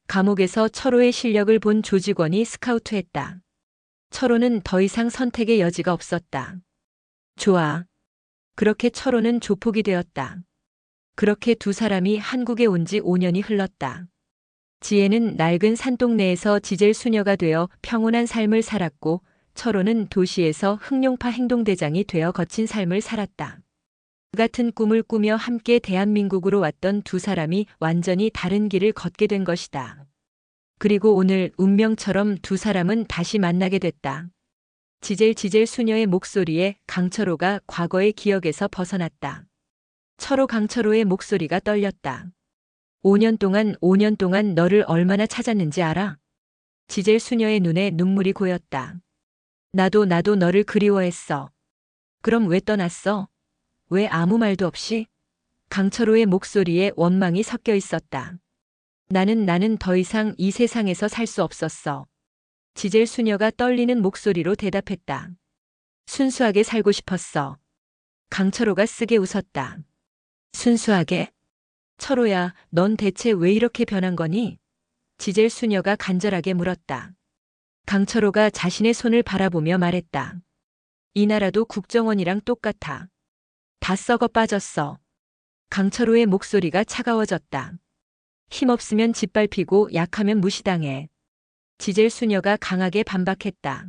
감옥에서 철호의 실력을 본 조직원이 스카우트했다. 철호는 더 이상 선택의 여지가 없었다. 좋아. 그렇게 철호는 조폭이 되었다. 그렇게 두 사람이 한국에 온 지 5년이 흘렀다. 지혜는 낡은 산동네에서 지젤 수녀가 되어 평온한 삶을 살았고 철호는 도시에서 흑룡파 행동대장이 되어 거친 삶을 살았다. 그 같은 꿈을 꾸며 함께 대한민국으로 왔던 두 사람이 완전히 다른 길을 걷게 된 것이다. 그리고 오늘 운명처럼 두 사람은 다시 만나게 됐다. 지젤 수녀의 목소리에 강철호가 과거의 기억에서 벗어났다. 철호 강철호의 목소리가 떨렸다. 5년 동안 너를 얼마나 찾았는지 알아? 지젤 수녀의 눈에 눈물이 고였다. 나도 너를 그리워했어. 그럼 왜 떠났어? 왜 아무 말도 없이? 강철호의 목소리에 원망이 섞여 있었다. 나는 더 이상 이 세상에서 살 수 없었어. 지젤 수녀가 떨리는 목소리로 대답했다. 순수하게 살고 싶었어. 강철호가 쓰게 웃었다. 순수하게? 철호야, 넌 대체 왜 이렇게 변한 거니? 지젤 수녀가 간절하게 물었다. 강철호가 자신의 손을 바라보며 말했다. 이 나라도 국정원이랑 똑같아. 다 썩어 빠졌어. 강철호의 목소리가 차가워졌다. 힘없으면 짓밟히고 약하면 무시당해. 지젤 수녀가 강하게 반박했다.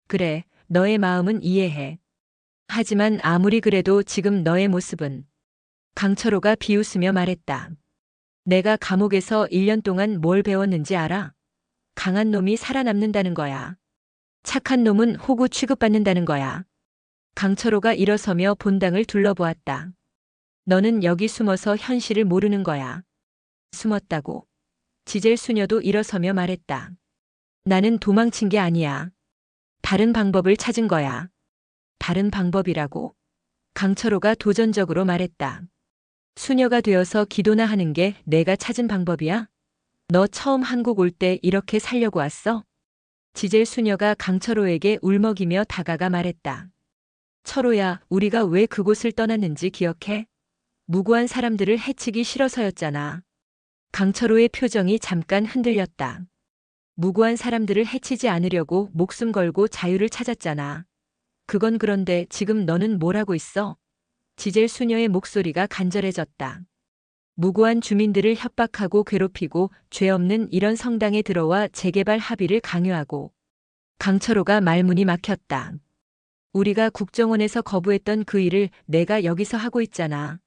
그래, 너의 마음은 이해해. 하지만 아무리 그래도 지금 너의 모습은. 강철호가 비웃으며 말했다. 내가 감옥에서 1년 동안 뭘 배웠는지 알아? 강한 놈이 살아남는다는 거야. 착한 놈은 호구 취급받는다는 거야. 강철호가 일어서며 본당을 둘러보았다. 너는 여기 숨어서 현실을 모르는 거야. 숨었다고. 지젤 수녀도 일어서며 말했다. 나는 도망친 게 아니야. 다른 방법을 찾은 거야. 다른 방법이라고. 강철호가 도전적으로 말했다. 수녀가 되어서 기도나 하는 게 내가 찾은 방법이야? 너 처음 한국 올 때 이렇게 살려고 왔어? 지젤 수녀가 강철호에게 울먹이며 다가가 말했다. 철호야, 우리가 왜 그곳을 떠났는지 기억해? 무고한 사람들을 해치기 싫어서였잖아. 강철호의 표정이 잠깐 흔들렸다. 무고한 사람들을 해치지 않으려고 목숨 걸고 자유를 찾았잖아. 그건 그런데 지금 너는 뭘 하고 있어? 지젤 수녀의 목소리가 간절해졌다. 무고한 주민들을 협박하고 괴롭히고 죄 없는 이런 성당에 들어와 재개발 합의를 강요하고. 강철호가 말문이 막혔다. 우리가 국정원에서 거부했던 그 일을 내가 여기서 하고 있잖아.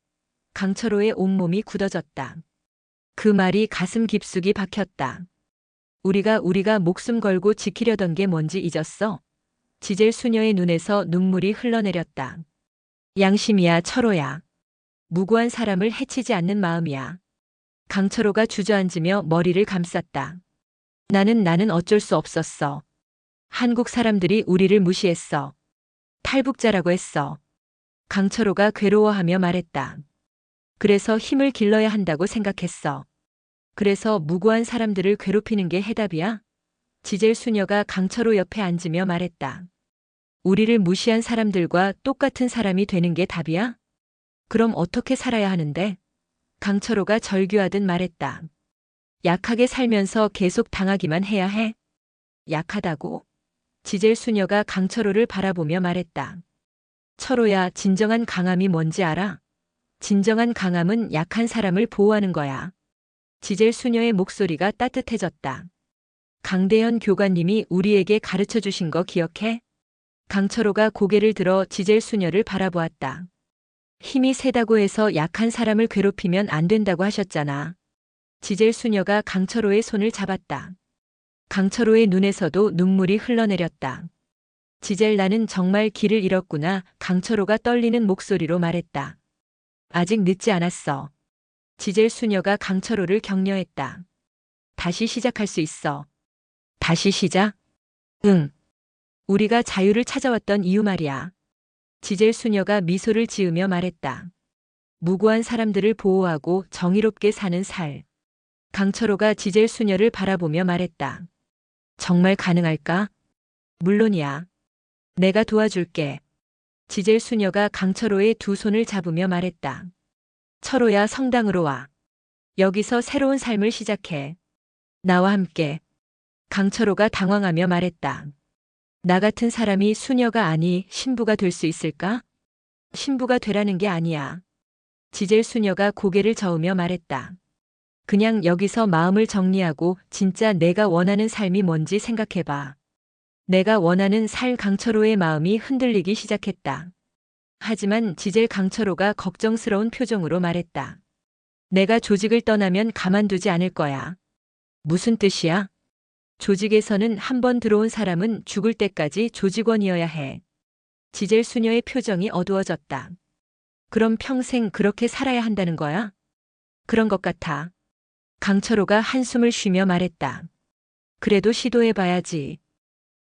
강철호의 온몸이 굳어졌다. 그 말이 가슴 깊숙이 박혔다. 우리가 목숨 걸고 지키려던 게 뭔지 잊었어? 지젤 수녀의 눈에서 눈물이 흘러내렸다. 양심이야, 철호야. 무고한 사람을 해치지 않는 마음이야. 강철호가 주저앉으며 머리를 감쌌다. 나는 어쩔 수 없었어. 한국 사람들이 우리를 무시했어. 탈북자라고 했어. 강철호가 괴로워하며 말했다. 그래서 힘을 길러야 한다고 생각했어. 그래서 무고한 사람들을 괴롭히는 게 해답이야? 지젤 수녀가 강철호 옆에 앉으며 말했다. 우리를 무시한 사람들과 똑같은 사람이 되는 게 답이야? 그럼 어떻게 살아야 하는데? 강철호가 절규하듯 말했다. 약하게 살면서 계속 당하기만 해야 해? 약하다고. 지젤 수녀가 강철호를 바라보며 말했다. 철호야, 진정한 강함이 뭔지 알아? 진정한 강함은 약한 사람을 보호하는 거야. 지젤 수녀의 목소리가 따뜻해졌다. 강대현 교관님이 우리에게 가르쳐 주신 거 기억해? 강철호가 고개를 들어 지젤 수녀를 바라보았다. 힘이 세다고 해서 약한 사람을 괴롭히면 안 된다고 하셨잖아. 지젤 수녀가 강철호의 손을 잡았다. 강철호의 눈에서도 눈물이 흘러내렸다. 지젤, 나는 정말 길을 잃었구나. 강철호가 떨리는 목소리로 말했다. 아직 늦지 않았어. 지젤 수녀가 강철호를 격려했다. 다시 시작할 수 있어. 다시 시작? 응. 우리가 자유를 찾아왔던 이유 말이야. 지젤 수녀가 미소를 지으며 말했다. 무고한 사람들을 보호하고 정의롭게 사는 살. 강철호가 지젤 수녀를 바라보며 말했다. 정말 가능할까? 물론이야. 내가 도와줄게. 지젤 수녀가 강철호의 두 손을 잡으며 말했다. 철호야, 성당으로 와. 여기서 새로운 삶을 시작해. 나와 함께. 강철호가 당황하며 말했다. 나 같은 사람이 수녀가 아니 신부가 될 수 있을까? 신부가 되라는 게 아니야. 지젤 수녀가 고개를 저으며 말했다. 그냥 여기서 마음을 정리하고 진짜 내가 원하는 삶이 뭔지 생각해봐. 내가 원하는 살. 강철호의 마음이 흔들리기 시작했다. 하지만 지젤 강철호가 걱정스러운 표정으로 말했다. 내가 조직을 떠나면 가만두지 않을 거야. 무슨 뜻이야? 조직에서는 한 번 들어온 사람은 죽을 때까지 조직원이어야 해. 지젤 수녀의 표정이 어두워졌다. 그럼 평생 그렇게 살아야 한다는 거야? 그런 것 같아. 강철호가 한숨을 쉬며 말했다. 그래도 시도해봐야지.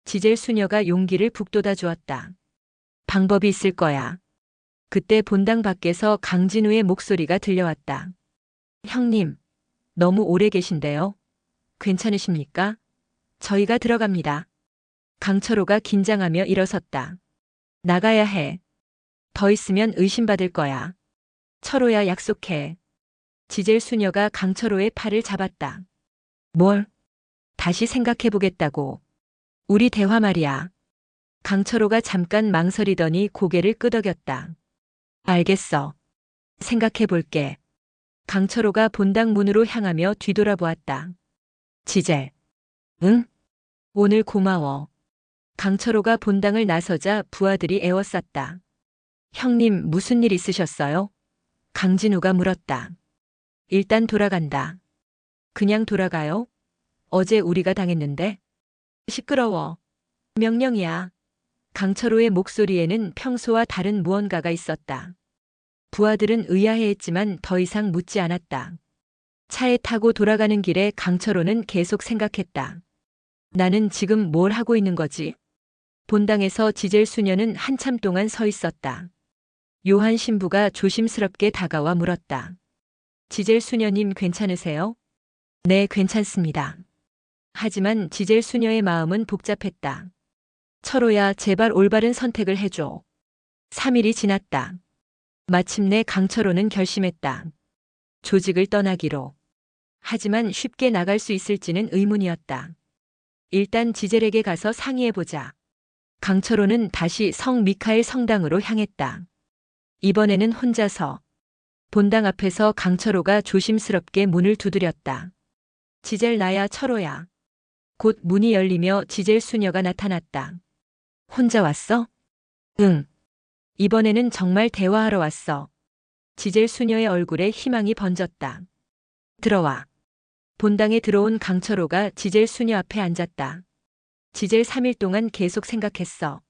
지젤 수녀가 용기를 북돋아 주었다. 방법이 있을 거야. 그때 본당 밖에서 강진우의 목소리가 들려왔다. 형님, 너무 오래 계신데요. 괜찮으십니까? 저희가 들어갑니다. 강철호가 긴장하며 일어섰다. 나가야 해. 더 있으면 의심받을 거야. 철호야, 약속해. 지젤 수녀가 강철호의 팔을 잡았다. 뭘? 다시 생각해보겠다고. 우리 대화 말이야. 강철호가 잠깐 망설이더니 고개를 끄덕였다. 알겠어. 생각해 볼게. 강철호가 본당 문으로 향하며 뒤돌아보았다. 지젤. 응? 오늘 고마워. 강철호가 본당을 나서자 부하들이 애워쌌다. 형님 무슨 일 있으셨어요? 강진우가 물었다. 일단 돌아간다. 그냥 돌아가요? 어제 우리가 당했는데? 시끄러워. 명령이야. 강철호의 목소리에는 평소와 다른 무언가가 있었다. 부하들은 의아해했지만 더 이상 묻지 않았다. 차에 타고 돌아가는 길에 강철호는 계속 생각했다. 나는 지금 뭘 하고 있는 거지? 본당에서 지젤 수녀는 한참 동안 서 있었다. 요한 신부가 조심스럽게 다가와 물었다. 지젤 수녀님 괜찮으세요? 네, 괜찮습니다. 하지만 지젤 수녀의 마음은 복잡했다. 철호야, 제발 올바른 선택을 해줘. 3일이 지났다. 마침내 강철호는 결심했다. 조직을 떠나기로. 하지만 쉽게 나갈 수 있을지는 의문이었다. 일단 지젤에게 가서 상의해보자. 강철호는 다시 성 미카엘 성당으로 향했다. 이번에는 혼자서. 본당 앞에서 강철호가 조심스럽게 문을 두드렸다. 지젤 나야 철호야. 곧 문이 열리며 지젤 수녀가 나타났다. 혼자 왔어? 응. 이번에는 정말 대화하러 왔어. 지젤 수녀의 얼굴에 희망이 번졌다. 들어와. 본당에 들어온 강철호가 지젤 수녀 앞에 앉았다. 지젤 3일 동안 계속 생각했어.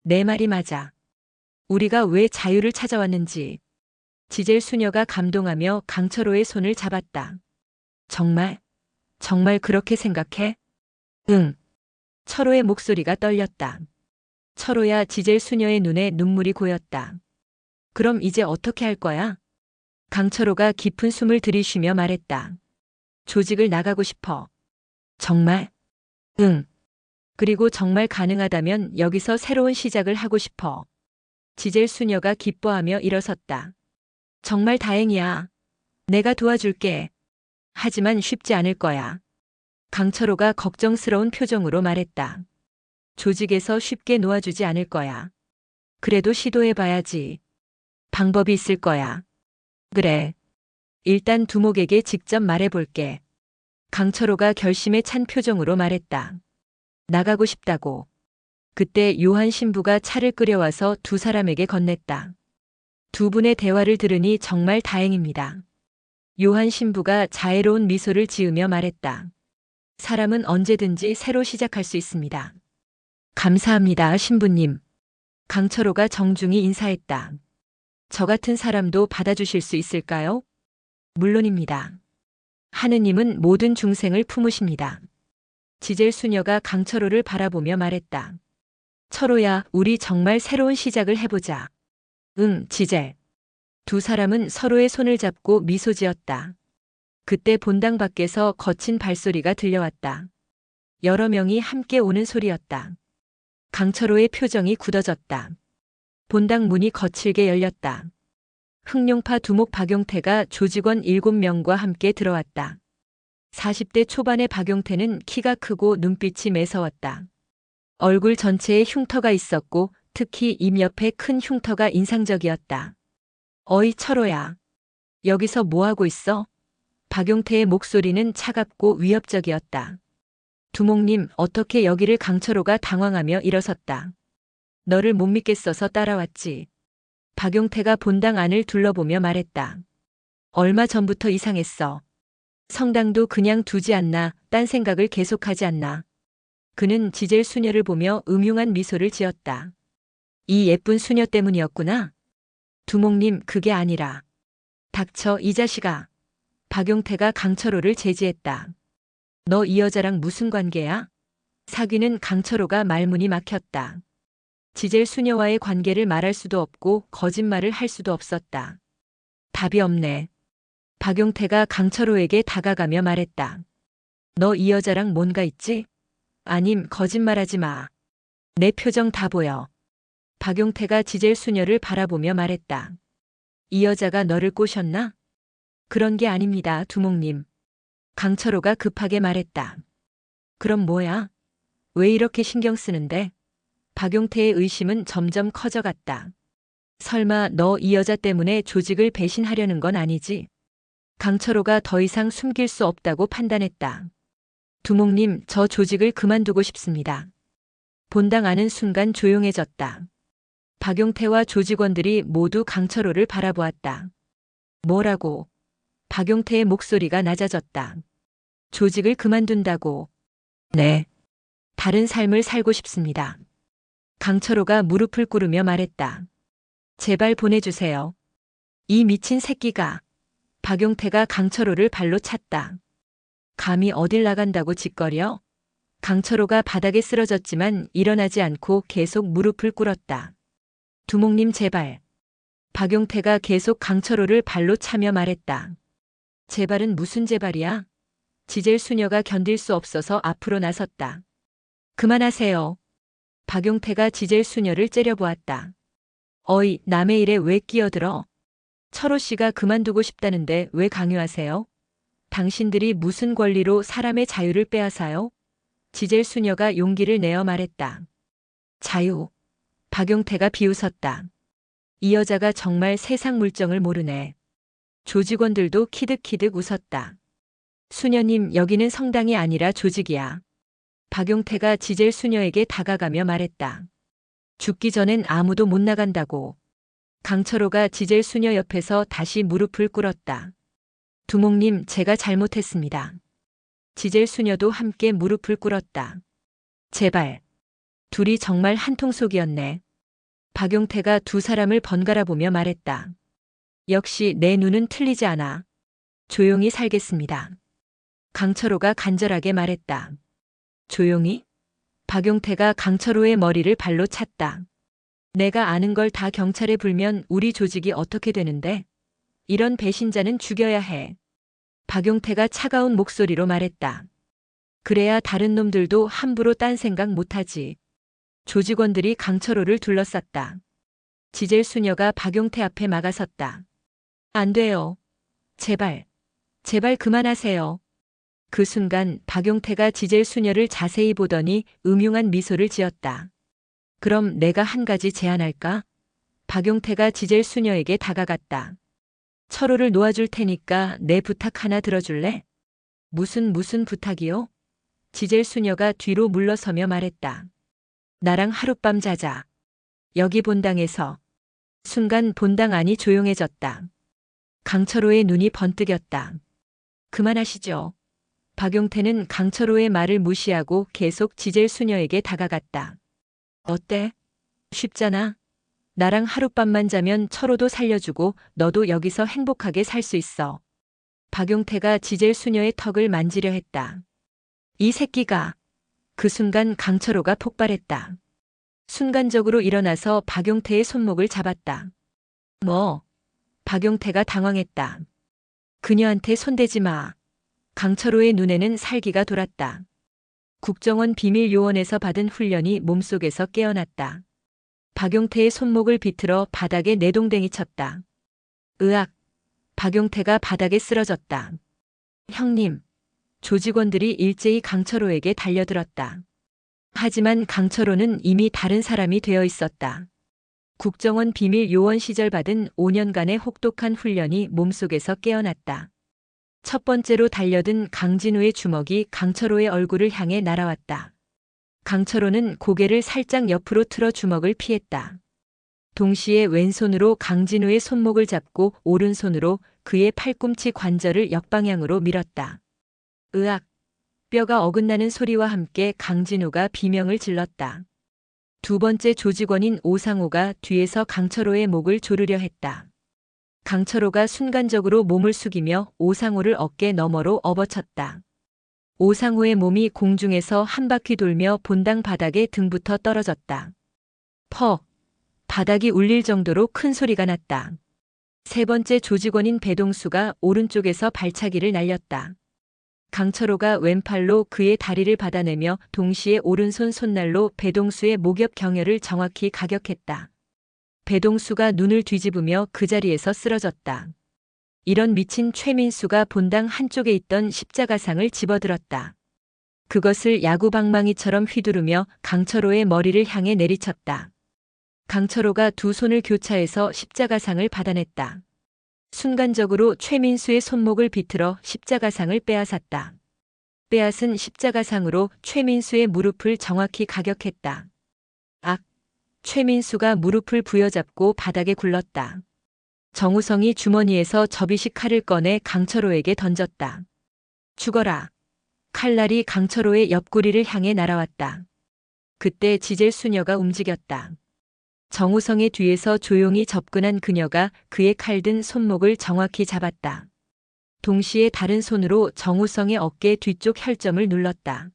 내 말이 맞아. 우리가 왜 자유를 찾아왔는지. 지젤 수녀가 감동하며 강철호의 손을 잡았다. 정말 그렇게 생각해? 응. 철호의 목소리가 떨렸다. 철호야, 지젤 수녀의 눈에 눈물이 고였다. 그럼 이제 어떻게 할 거야? 강철호가 깊은 숨을 들이쉬며 말했다. 조직을 나가고 싶어. 정말? 응. 그리고 정말 가능하다면 여기서 새로운 시작을 하고 싶어. 지젤 수녀가 기뻐하며 일어섰다. 정말 다행이야. 내가 도와줄게. 하지만 쉽지 않을 거야. 강철호가 걱정스러운 표정으로 말했다. 조직에서 쉽게 놓아주지 않을 거야. 그래도 시도해봐야지. 방법이 있을 거야. 그래. 일단 두목에게 직접 말해볼게. 강철호가 결심에 찬 표정으로 말했다. 나가고 싶다고. 그때 요한 신부가 차를 끓여와서 두 사람에게 건넸다. 두 분의 대화를 들으니 정말 다행입니다. 요한 신부가 자애로운 미소를 지으며 말했다. 사람은 언제든지 새로 시작할 수 있습니다. 감사합니다, 신부님. 강철호가 정중히 인사했다. 저 같은 사람도 받아주실 수 있을까요? 물론입니다. 하느님은 모든 중생을 품으십니다. 지젤 수녀가 강철호를 바라보며 말했다. 철호야, 우리 정말 새로운 시작을 해보자. 응, 지젤. 두 사람은 서로의 손을 잡고 미소 지었다. 그때 본당 밖에서 거친 발소리가 들려왔다. 여러 명이 함께 오는 소리였다. 강철호의 표정이 굳어졌다. 본당 문이 거칠게 열렸다. 흑룡파 두목 박용태가 조직원 7명과 함께 들어왔다. 40대 초반의 박용태는 키가 크고 눈빛이 매서웠다. 얼굴 전체에 흉터가 있었고 특히 입 옆에 큰 흉터가 인상적이었다. 어이 철호야. 여기서 뭐하고 있어? 박용태의 목소리는 차갑고 위협적이었다. 두목님, 어떻게 여기를 강철호가 당황하며 일어섰다. 너를 못 믿겠어서 따라왔지. 박용태가 본당 안을 둘러보며 말했다. 얼마 전부터 이상했어. 성당도 그냥 두지 않나, 딴 생각을 계속하지 않나. 그는 지젤 수녀를 보며 음흉한 미소를 지었다. 이 예쁜 수녀 때문이었구나. 두목님, 그게 아니라. 닥쳐, 이 자식아. 박용태가 강철호를 제지했다. 너 이 여자랑 무슨 관계야? 사귀는 강철호가 말문이 막혔다. 지젤 수녀와의 관계를 말할 수도 없고 거짓말을 할 수도 없었다. 답이 없네. 박용태가 강철호에게 다가가며 말했다. 너 이 여자랑 뭔가 있지? 아님, 거짓말하지 마. 내 표정 다 보여. 박용태가 지젤 수녀를 바라보며 말했다. 이 여자가 너를 꼬셨나? 그런 게 아닙니다, 두목님. 강철호가 급하게 말했다. 그럼 뭐야? 왜 이렇게 신경 쓰는데? 박용태의 의심은 점점 커져갔다. 설마 너 이 여자 때문에 조직을 배신하려는 건 아니지? 강철호가 더 이상 숨길 수 없다고 판단했다. 두목님, 저 조직을 그만두고 싶습니다. 본당 안은 순간 조용해졌다. 박용태와 조직원들이 모두 강철호를 바라보았다. 뭐라고? 박용태의 목소리가 낮아졌다. 조직을 그만둔다고. 네. 다른 삶을 살고 싶습니다. 강철호가 무릎을 꿇으며 말했다. 제발 보내주세요. 이 미친 새끼가. 박용태가 강철호를 발로 찼다. 감히 어딜 나간다고 짓거려? 강철호가 바닥에 쓰러졌지만 일어나지 않고 계속 무릎을 꿇었다. 두목님 제발. 박용태가 계속 강철호를 발로 차며 말했다. 제발은 무슨 제발이야? 지젤 수녀가 견딜 수 없어서 앞으로 나섰다. 그만하세요. 박용태가 지젤 수녀를 째려보았다. 어이, 남의 일에 왜 끼어들어? 철호 씨가 그만두고 싶다는데 왜 강요하세요? 당신들이 무슨 권리로 사람의 자유를 빼앗아요? 지젤 수녀가 용기를 내어 말했다. 자유. 박용태가 비웃었다. 이 여자가 정말 세상 물정을 모르네. 조직원들도 키득키득 웃었다. 수녀님, 여기는 성당이 아니라 조직이야. 박용태가 지젤 수녀에게 다가가며 말했다. 죽기 전엔 아무도 못 나간다고. 강철호가 지젤 수녀 옆에서 다시 무릎을 꿇었다. 두목님, 제가 잘못했습니다. 지젤 수녀도 함께 무릎을 꿇었다. 제발. 둘이 정말 한통속이었네. 박용태가 두 사람을 번갈아 보며 말했다. 역시 내 눈은 틀리지 않아. 조용히 살겠습니다. 강철호가 간절하게 말했다. 조용히? 박용태가 강철호의 머리를 발로 찼다. 내가 아는 걸 다 경찰에 불면 우리 조직이 어떻게 되는데? 이런 배신자는 죽여야 해. 박용태가 차가운 목소리로 말했다. 그래야 다른 놈들도 함부로 딴 생각 못하지. 조직원들이 강철호를 둘러쌌다. 지젤 수녀가 박용태 앞에 막아섰다. 안 돼요. 제발. 제발 그만하세요. 그 순간 박용태가 지젤 수녀를 자세히 보더니 음흉한 미소를 지었다. 그럼 내가 한 가지 제안할까? 박용태가 지젤 수녀에게 다가갔다. 철호를 놓아줄 테니까 내 부탁 하나 들어줄래? 무슨 부탁이요? 지젤 수녀가 뒤로 물러서며 말했다. 나랑 하룻밤 자자. 여기 본당에서. 순간 본당 안이 조용해졌다. 강철호의 눈이 번뜩였다. 그만하시죠. 박용태는 강철호의 말을 무시하고 계속 지젤 수녀에게 다가갔다. 어때? 쉽잖아. 나랑 하룻밤만 자면 철호도 살려주고 너도 여기서 행복하게 살 수 있어. 박용태가 지젤 수녀의 턱을 만지려 했다. 이 새끼가. 그 순간 강철호가 폭발했다. 순간적으로 일어나서 박용태의 손목을 잡았다. 뭐? 박용태가 당황했다. 그녀한테 손대지 마. 강철호의 눈에는 살기가 돌았다. 국정원 비밀요원에서 받은 훈련이 몸속에서 깨어났다. 박용태의 손목을 비틀어 바닥에 내동댕이 쳤다. 으악! 박용태가 바닥에 쓰러졌다. 형님! 조직원들이 일제히 강철호에게 달려들었다. 하지만 강철호는 이미 다른 사람이 되어 있었다. 국정원 비밀요원 시절 받은 5년간의 혹독한 훈련이 몸속에서 깨어났다. 첫 번째로 달려든 강진우의 주먹이 강철호의 얼굴을 향해 날아왔다. 강철호는 고개를 살짝 옆으로 틀어 주먹을 피했다. 동시에 왼손으로 강진우의 손목을 잡고 오른손으로 그의 팔꿈치 관절을 역방향으로 밀었다. 으악! 뼈가 어긋나는 소리와 함께 강진우가 비명을 질렀다. 두 번째 조직원인 오상호가 뒤에서 강철호의 목을 조르려 했다. 강철호가 순간적으로 몸을 숙이며 오상호를 어깨 너머로 업어쳤다. 오상호의 몸이 공중에서 한 바퀴 돌며 본당 바닥에 등부터 떨어졌다. 퍽! 바닥이 울릴 정도로 큰 소리가 났다. 세 번째 조직원인 배동수가 오른쪽에서 발차기를 날렸다. 강철호가 왼팔로 그의 다리를 받아내며 동시에 오른손 손날로 배동수의 목옆 경혈을 정확히 가격했다. 배동수가 눈을 뒤집으며 그 자리에서 쓰러졌다. 이런 미친 최민수가 본당 한쪽에 있던 십자가상을 집어들었다. 그것을 야구방망이처럼 휘두르며 강철호의 머리를 향해 내리쳤다. 강철호가 두 손을 교차해서 십자가상을 받아냈다. 순간적으로 최민수의 손목을 비틀어 십자가상을 빼앗았다. 빼앗은 십자가상으로 최민수의 무릎을 정확히 가격했다. 악! 최민수가 무릎을 부여잡고 바닥에 굴렀다. 정우성이 주머니에서 접이식 칼을 꺼내 강철호에게 던졌다. 죽어라. 칼날이 강철호의 옆구리를 향해 날아왔다. 그때 지젤 수녀가 움직였다. 정우성의 뒤에서 조용히 접근한 그녀가 그의 칼든 손목을 정확히 잡았다. 동시에 다른 손으로 정우성의 어깨 뒤쪽 혈점을 눌렀다.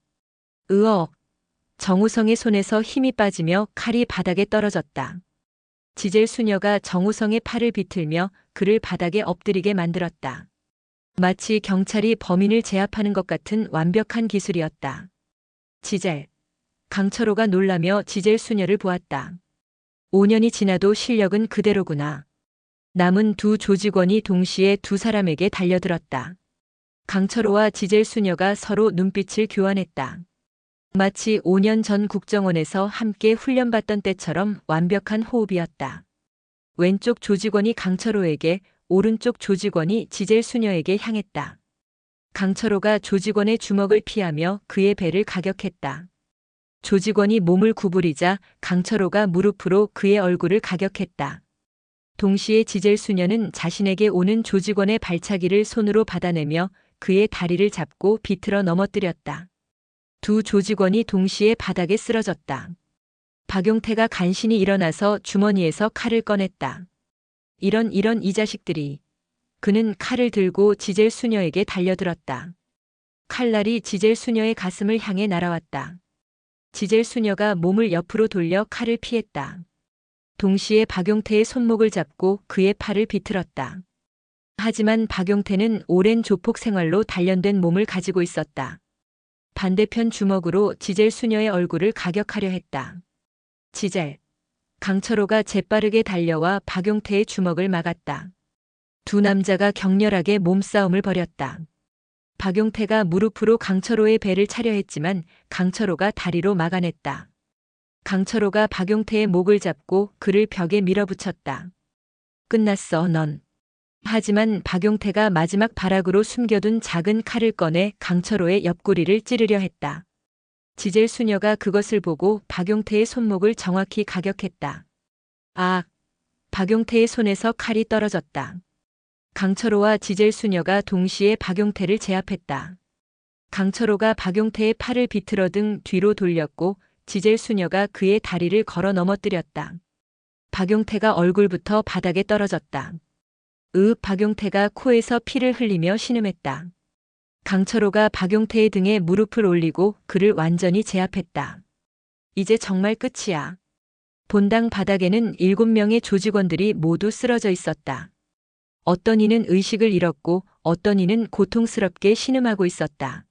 으억! 정우성의 손에서 힘이 빠지며 칼이 바닥에 떨어졌다. 지젤 수녀가 정우성의 팔을 비틀며 그를 바닥에 엎드리게 만들었다. 마치 경찰이 범인을 제압하는 것 같은 완벽한 기술이었다. 지젤. 강철호가 놀라며 지젤 수녀를 보았다. 5년이 지나도 실력은 그대로구나. 남은 두 조직원이 동시에 두 사람에게 달려들었다. 강철호와 지젤 수녀가 서로 눈빛을 교환했다. 마치 5년 전 국정원에서 함께 훈련받던 때처럼 완벽한 호흡이었다. 왼쪽 조직원이 강철호에게, 오른쪽 조직원이 지젤 수녀에게 향했다. 강철호가 조직원의 주먹을 피하며 그의 배를 가격했다. 조직원이 몸을 구부리자 강철호가 무릎으로 그의 얼굴을 가격했다. 동시에 지젤 수녀는 자신에게 오는 조직원의 발차기를 손으로 받아내며 그의 다리를 잡고 비틀어 넘어뜨렸다. 두 조직원이 동시에 바닥에 쓰러졌다. 박용태가 간신히 일어나서 주머니에서 칼을 꺼냈다. 이런 이 자식들이. 그는 칼을 들고 지젤 수녀에게 달려들었다. 칼날이 지젤 수녀의 가슴을 향해 날아왔다. 지젤 수녀가 몸을 옆으로 돌려 칼을 피했다. 동시에 박용태의 손목을 잡고 그의 팔을 비틀었다. 하지만 박용태는 오랜 조폭 생활로 단련된 몸을 가지고 있었다. 반대편 주먹으로 지젤 수녀의 얼굴을 가격하려 했다. 지젤. 강철호가 재빠르게 달려와 박용태의 주먹을 막았다. 두 남자가 격렬하게 몸싸움을 벌였다. 박용태가 무릎으로 강철호의 배를 차려 했지만 강철호가 다리로 막아냈다. 강철호가 박용태의 목을 잡고 그를 벽에 밀어붙였다. 끝났어, 넌. 하지만 박용태가 마지막 발악으로 숨겨둔 작은 칼을 꺼내 강철호의 옆구리를 찌르려 했다. 지젤 수녀가 그것을 보고 박용태의 손목을 정확히 가격했다. 아! 박용태의 손에서 칼이 떨어졌다. 강철호와 지젤 수녀가 동시에 박용태를 제압했다. 강철호가 박용태의 팔을 비틀어 등 뒤로 돌렸고 지젤 수녀가 그의 다리를 걸어 넘어뜨렸다. 박용태가 얼굴부터 바닥에 떨어졌다. 박용태가 코에서 피를 흘리며 신음했다. 강철호가 박용태의 등에 무릎을 올리고 그를 완전히 제압했다. 이제 정말 끝이야. 본당 바닥에는 7명의 조직원들이 모두 쓰러져 있었다. 어떤 이는 의식을 잃었고 어떤 이는 고통스럽게 신음하고 있었다.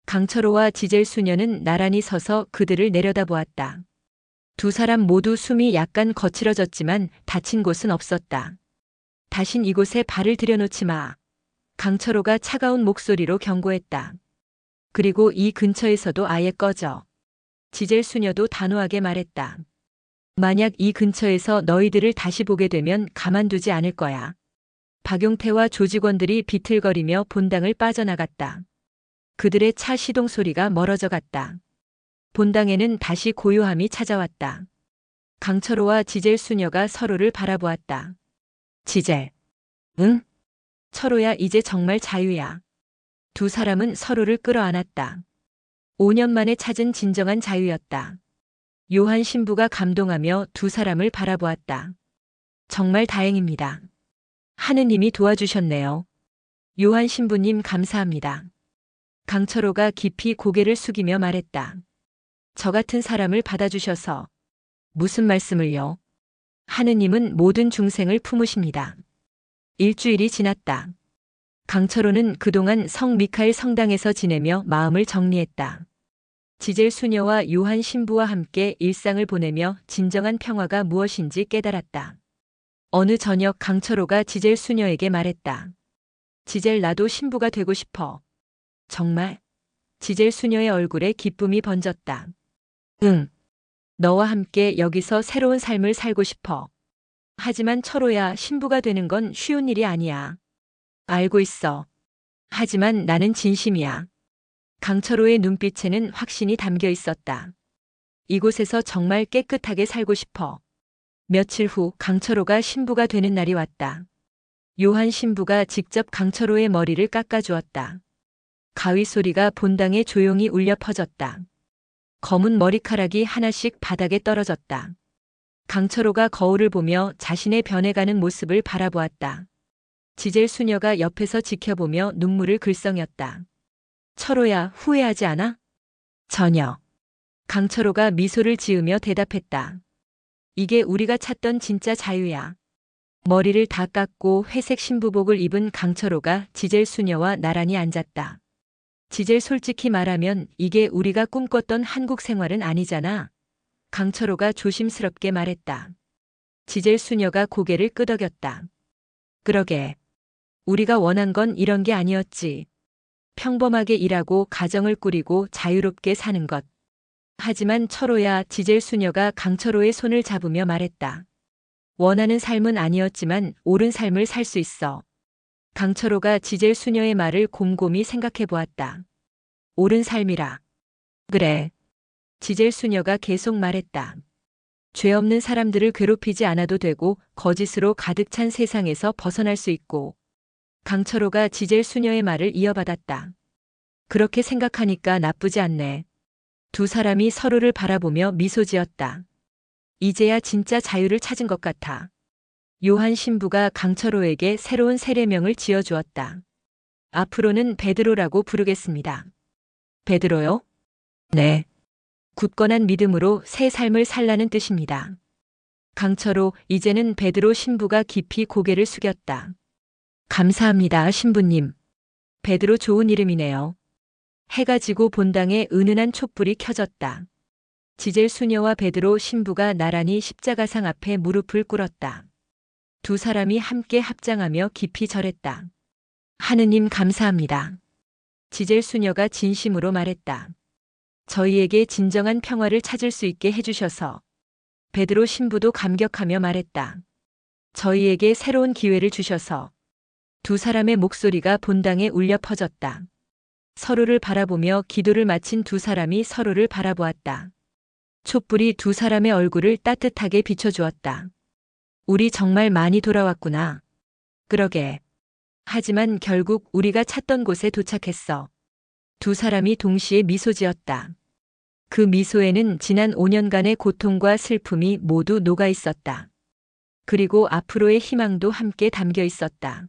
강철호와 지젤 수녀는 나란히 서서 그들을 내려다보았다. 두 사람 모두 숨이 약간 거칠어졌지만 다친 곳은 없었다. 다신 이곳에 발을 들여놓지 마. 강철호가 차가운 목소리로 경고했다. 그리고 이 근처에서도 아예 꺼져. 지젤 수녀도 단호하게 말했다. 만약 이 근처에서 너희들을 다시 보게 되면 가만두지 않을 거야. 박용태와 조직원들이 비틀거리며 본당을 빠져나갔다. 그들의 차 시동 소리가 멀어져 갔다. 본당에는 다시 고요함이 찾아왔다. 강철호와 지젤 수녀가 서로를 바라보았다. 지젤. 응? 철호야, 이제 정말 자유야. 두 사람은 서로를 끌어안았다. 5년 만에 찾은 진정한 자유였다. 요한 신부가 감동하며 두 사람을 바라보았다. 정말 다행입니다. 하느님이 도와주셨네요. 요한 신부님 감사합니다. 강철호가 깊이 고개를 숙이며 말했다. 저 같은 사람을 받아주셔서. 무슨 말씀을요? 하느님은 모든 중생을 품으십니다. 일주일이 지났다. 강철호는 그동안 성 미카엘 성당에서 지내며 마음을 정리했다. 지젤 수녀와 요한 신부와 함께 일상을 보내며 진정한 평화가 무엇인지 깨달았다. 어느 저녁 강철호가 지젤 수녀에게 말했다. 지젤, 나도 신부가 되고 싶어. 정말? 지젤 수녀의 얼굴에 기쁨이 번졌다. 응. 너와 함께 여기서 새로운 삶을 살고 싶어. 하지만 철호야, 신부가 되는 건 쉬운 일이 아니야. 알고 있어. 하지만 나는 진심이야. 강철호의 눈빛에는 확신이 담겨 있었다. 이곳에서 정말 깨끗하게 살고 싶어. 며칠 후 강철호가 신부가 되는 날이 왔다. 요한 신부가 직접 강철호의 머리를 깎아주었다. 가위 소리가 본당에 조용히 울려 퍼졌다. 검은 머리카락이 하나씩 바닥에 떨어졌다. 강철호가 거울을 보며 자신의 변해가는 모습을 바라보았다. 지젤 수녀가 옆에서 지켜보며 눈물을 글썽였다. 철호야, 후회하지 않아? 전혀. 강철호가 미소를 지으며 대답했다. 이게 우리가 찾던 진짜 자유야. 머리를 다 깎고 회색 신부복을 입은 강철호가 지젤 수녀와 나란히 앉았다. 지젤, 솔직히 말하면 이게 우리가 꿈꿨던 한국 생활은 아니잖아. 강철호가 조심스럽게 말했다. 지젤 수녀가 고개를 끄덕였다. 그러게. 우리가 원한 건 이런 게 아니었지. 평범하게 일하고 가정을 꾸리고 자유롭게 사는 것. 하지만 철호야, 지젤 수녀가 강철호의 손을 잡으며 말했다. 원하는 삶은 아니었지만 옳은 삶을 살 수 있어. 강철호가 지젤 수녀의 말을 곰곰이 생각해 보았다. 옳은 삶이라. 그래. 지젤 수녀가 계속 말했다. 죄 없는 사람들을 괴롭히지 않아도 되고 거짓으로 가득 찬 세상에서 벗어날 수 있고. 강철호가 지젤 수녀의 말을 이어받았다. 그렇게 생각하니까 나쁘지 않네. 두 사람이 서로를 바라보며 미소 지었다. 이제야 진짜 자유를 찾은 것 같아. 요한 신부가 강철호에게 새로운 세례명을 지어주었다. 앞으로는 베드로라고 부르겠습니다. 베드로요? 네. 굳건한 믿음으로 새 삶을 살라는 뜻입니다. 강철호, 이제는 베드로 신부가 깊이 고개를 숙였다. 감사합니다, 신부님. 베드로 좋은 이름이네요. 해가 지고 본당에 은은한 촛불이 켜졌다. 지젤 수녀와 베드로 신부가 나란히 십자가상 앞에 무릎을 꿇었다. 두 사람이 함께 합장하며 깊이 절했다. 하느님 감사합니다. 지젤 수녀가 진심으로 말했다. 저희에게 진정한 평화를 찾을 수 있게 해주셔서. 베드로 신부도 감격하며 말했다. 저희에게 새로운 기회를 주셔서. 두 사람의 목소리가 본당에 울려 퍼졌다. 서로를 바라보며 기도를 마친 두 사람이 서로를 바라보았다. 촛불이 두 사람의 얼굴을 따뜻하게 비춰주었다. 우리 정말 많이 돌아왔구나. 그러게. 하지만 결국 우리가 찾던 곳에 도착했어. 두 사람이 동시에 미소 지었다. 그 미소에는 지난 5년간의 고통과 슬픔이 모두 녹아 있었다. 그리고 앞으로의 희망도 함께 담겨 있었다.